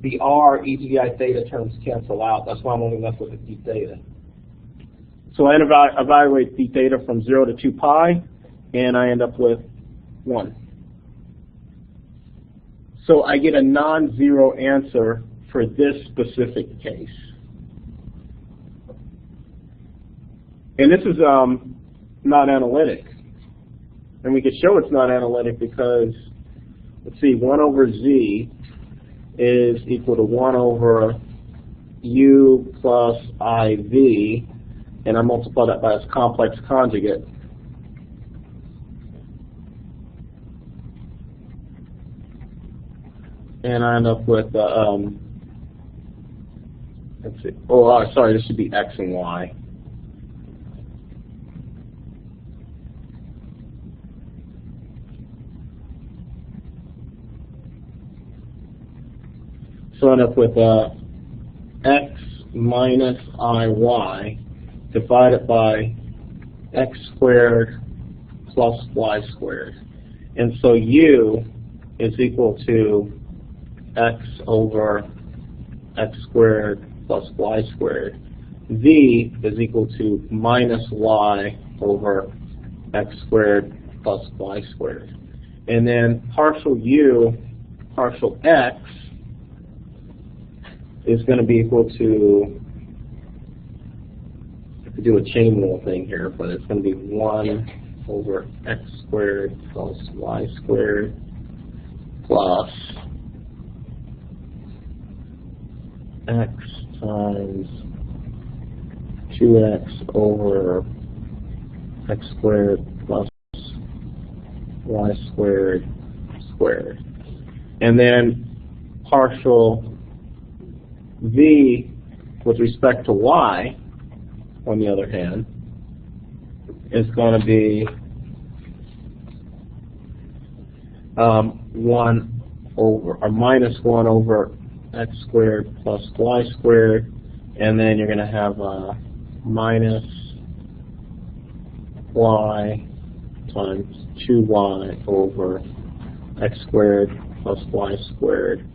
The r e to the I theta terms cancel out. That's why I'm only left with the d theta. So I evaluate d theta from 0 to 2 pi, and I end up with 1. So I get a non-zero answer for this specific case. And this is not analytic. And we can show it's not analytic because, let's see, 1 over z is equal to 1 over u plus iv, and I multiply that by its complex conjugate. And I end up with, let's see, sorry, this should be x and y. So I end up with x minus iy divided by x squared plus y squared. And so u is equal to x over x squared plus y squared. V is equal to minus y over x squared plus y squared. And then partial u, partial x, is going to be equal to, I have to do a chain rule thing here, but it's going to be 1 over x squared plus y squared plus x times 2x over x squared plus y squared squared. And then partial v with respect to y, on the other hand, is going to be 1 over, or minus 1 over x squared plus y squared, and then you're going to have minus y times 2y over x squared plus y squared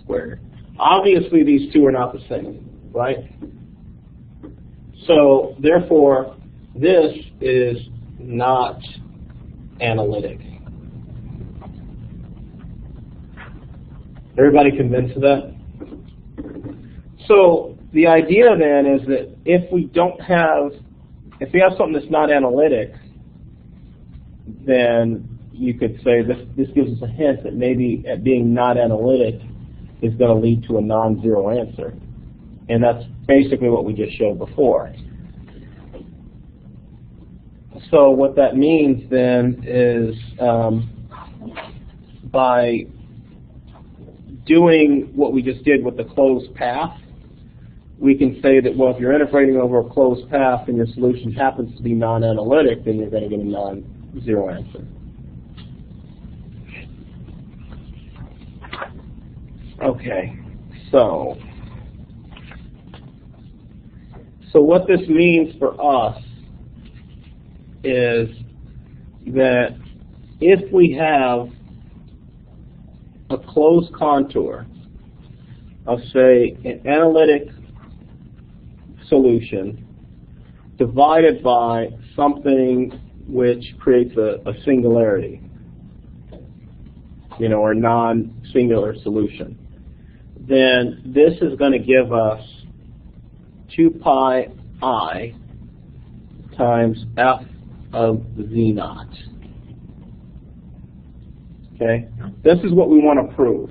squared. Obviously, these two are not the same, right? So, therefore, this is not analytic. Everybody convinced of that? So, the idea then is that if we have something that's not analytic, then you could say this gives us a hint that maybe at being not analytic is going to lead to a non-zero answer. And that's basically what we just showed before. So what that means then is by doing what we just did with the closed path, we can say that, well, if you're integrating over a closed path and your solution happens to be non-analytic, then you're going to get a non-zero answer. Okay, so what this means for us is that if we have a closed contour of, say, an analytic solution divided by something which creates a singularity, or non-singular solution, then this is going to give us 2 pi I times f of z naught. Okay? This is what we want to prove.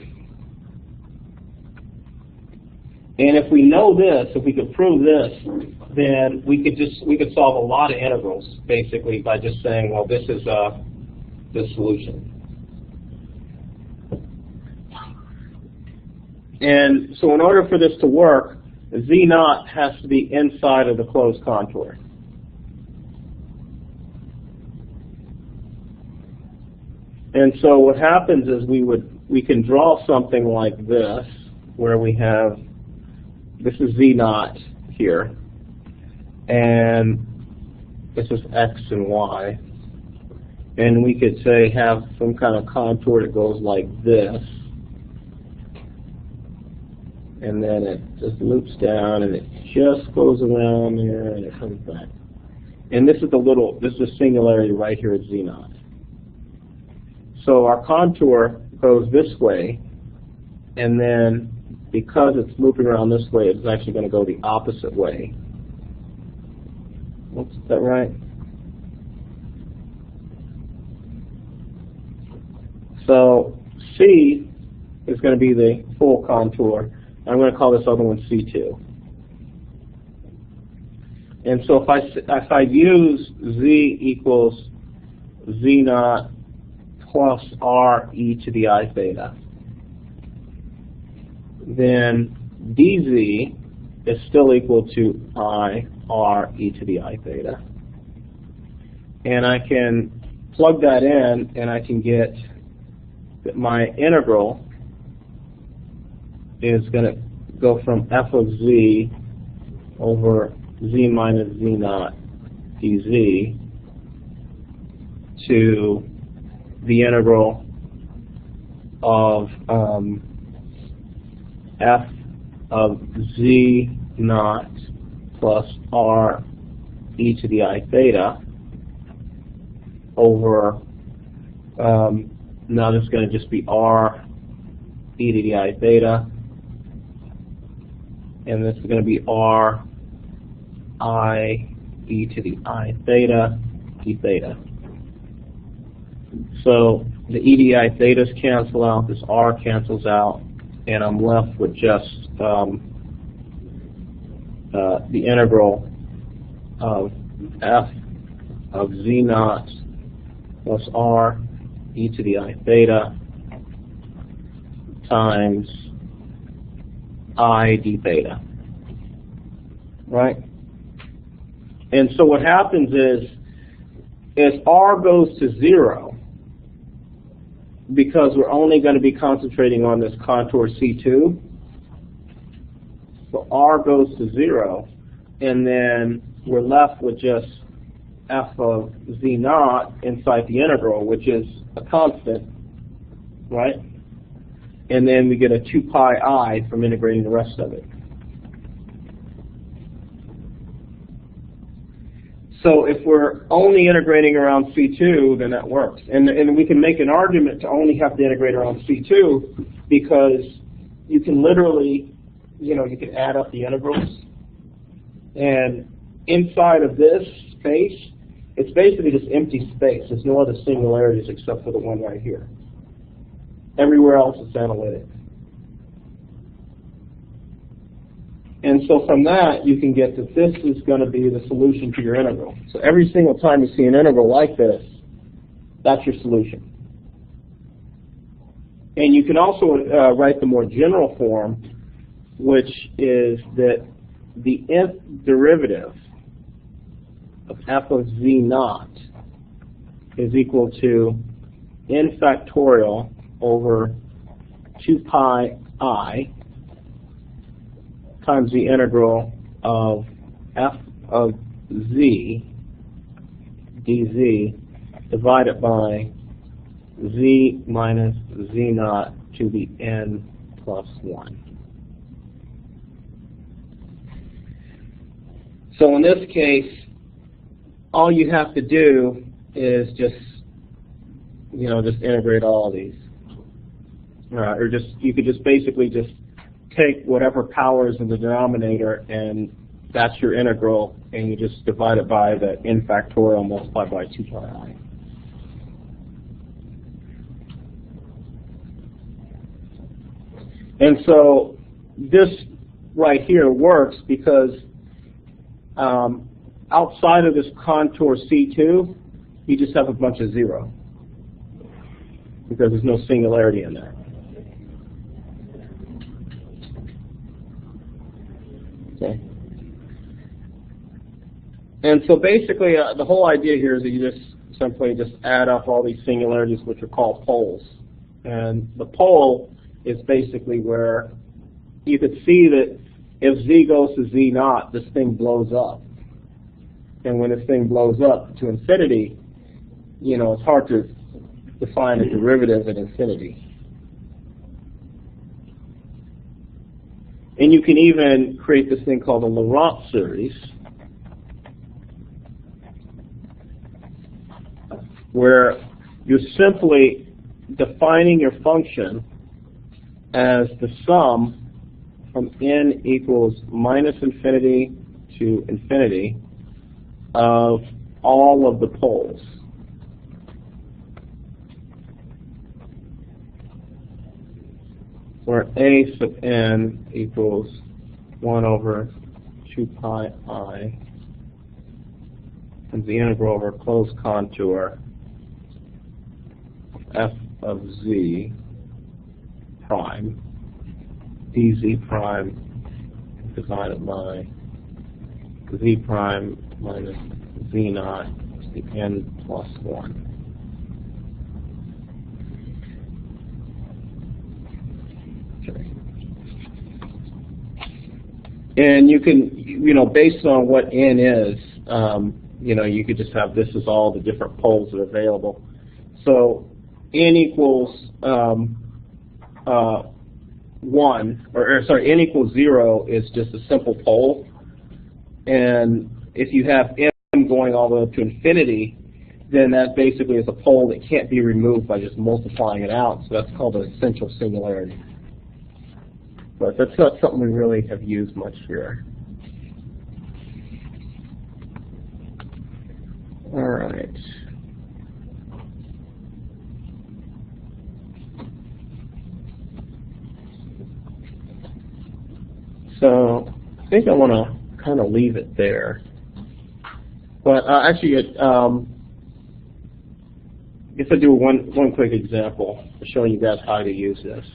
And if we know this, if we could prove this, then we could solve a lot of integrals basically by just saying, well, this is the solution. And so in order for this to work, z naught has to be inside of the closed contour. And so what happens is we can draw something like this, where we have, this is z naught here, and this is x and y, and we could say have some kind of contour that goes like this, and then it just loops down and it just goes around here and it comes back. And this is the singularity right here at z naught. So our contour goes this way, and then because it's looping around this way, it's actually going to go the opposite way. Oops, is that right? So C is going to be the full contour. I'm going to call this other one C2. And so if I use Z equals Z naught plus R e to the I theta, then dz is still equal to I R e to the I theta. And I can plug that in and I can get that my integral is going to go from f of z over z minus z naught dz to the integral of f of z naught plus r e to the I theta over, now this is going to just be r e to the I theta, and this is going to be r I e to the I theta d theta. So the e to the I thetas cancel out, this r cancels out, and I'm left with just the integral of f of z naught plus r e to the I theta times I d theta. Right? And so what happens is, as r goes to 0, because we're only going to be concentrating on this contour C2, so r goes to 0, and then we're left with just f of z naught inside the integral, which is a constant, right? and then we get a 2 pi I from integrating the rest of it. So if we're only integrating around C2, then that works. And we can make an argument to only have to integrate around C2 because you can literally, you can add up the integrals. And inside of this space, it's basically just empty space. There's no other singularities except for the one right here. Everywhere else it's analytic. And so from that, you can get that this is going to be the solution to your integral. So every single time you see an integral like this, that's your solution. And you can also write the more general form, which is that the nth derivative of f of z naught is equal to n factorial over 2 pi I times the integral of f of z dz divided by z minus z naught to the n plus 1. So in this case, all you have to do is just integrate all of these. Or you could just basically just take whatever power is in the denominator, and that's your integral, and you just divide it by the n factorial multiplied by 2 pi I. And so this right here works because outside of this contour C2, you just have a bunch of 0 because there's no singularity in there. Okay. And so basically, the whole idea here is that you just simply just add up all these singularities, which are called poles. And the pole is basically where you could see that if z goes to z naught, this thing blows up. And when this thing blows up to infinity, it's hard to define a derivative at infinity. And you can even create this thing called a Laurent series, where you're simply defining your function as the sum from n equals minus infinity to infinity of all of the poles. Where a sub n equals 1 over 2 pi I and the integral over a closed contour of f of z prime dz prime divided by z prime minus z naught to the n plus 1. And you can, based on what n is, you could just have this as all the different poles that are available. So n equals 1, n equals 0 is just a simple pole. And if you have n going all the way up to infinity, then that basically is a pole that can't be removed by just multiplying it out. So that's called an essential singularity. But that's not something we really have used much here. All right. So I think I want to kind of leave it there. But actually, I guess I'll do one quick example showing you guys how to use this.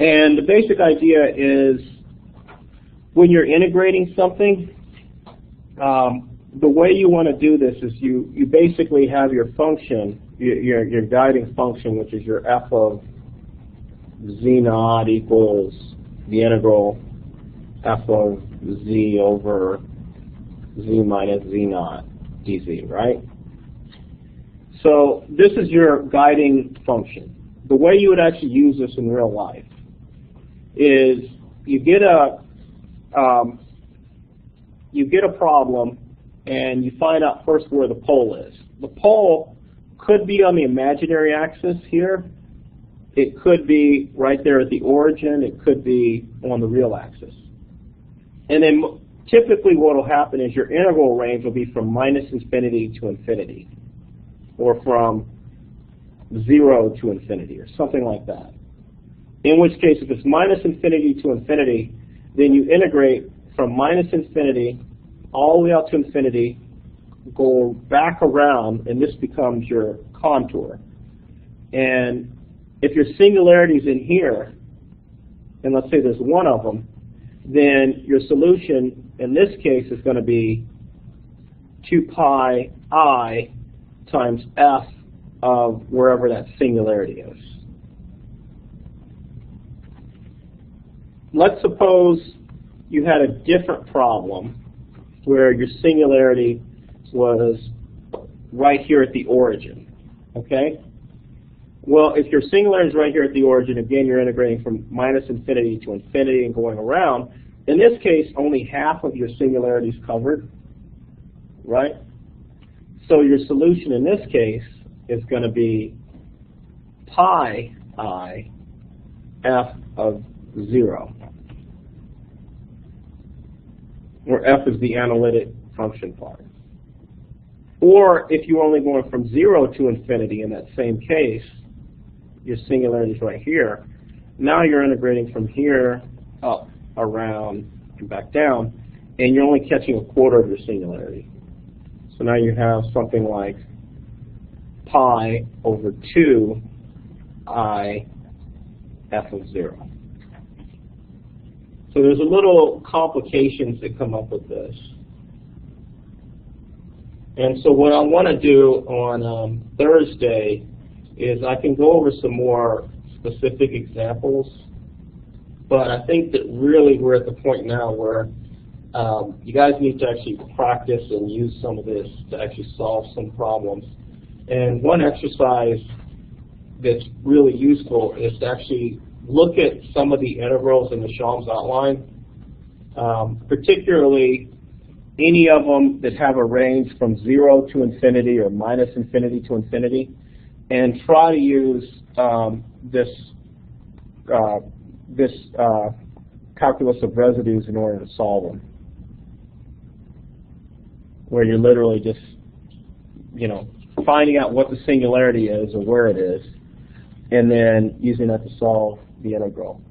And the basic idea is when you're integrating something, the way you want to do this is you basically have your function, your guiding function, which is your f of z naught equals the integral f of z over z minus z naught dz, right? So this is your guiding function. the way you would actually use this in real life is you get a problem and you find out first where the pole is. The pole could be on the imaginary axis here. It could be right there at the origin. It could be on the real axis. And then typically what will happen is your integral range will be from minus infinity to infinity, or from 0 to infinity, or something like that. In which case, if it's minus infinity to infinity, then you integrate from minus infinity all the way out to infinity, go back around, and this becomes your contour. And if your singularity is in here, and let's say there's one of them, then your solution in this case is going to be 2 pi I times f of wherever that singularity is. Let's suppose you had a different problem where your singularity was right here at the origin, okay? Well, if your singularity is right here at the origin, again, you're integrating from minus infinity to infinity and going around. In this case, only half of your singularity is covered, right? So your solution in this case is going to be pi I f of 0, where f is the analytic function part. Or if you're only going from 0 to infinity in that same case, your singularity is right here. Now you're integrating from here up, around, and back down, and you're only catching a quarter of your singularity. So now you have something like pi over 2 I f of 0. So there's a little complications that come up with this. And so what I want to do on Thursday is I can go over some more specific examples, but I think that really we're at the point now where you guys need to actually practice and use some of this to actually solve some problems. And one exercise that's really useful is to actually look at some of the integrals in the Shalm's outline, particularly any of them that have a range from 0 to infinity or minus infinity to infinity, and try to use this calculus of residues in order to solve them, where you're literally just, finding out what the singularity is or where it is, and then using that to solve the integral.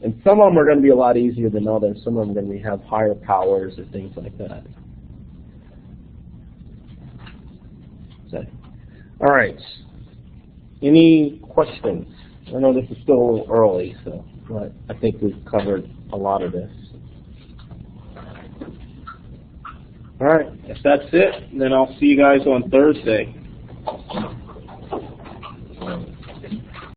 And some of them are going to be a lot easier than others. Some of them are going to have higher powers or things like that. So, all right. Any questions? I know this is still a little early, but I think we've covered a lot of this. All right. If that's it, then I'll see you guys on Thursday.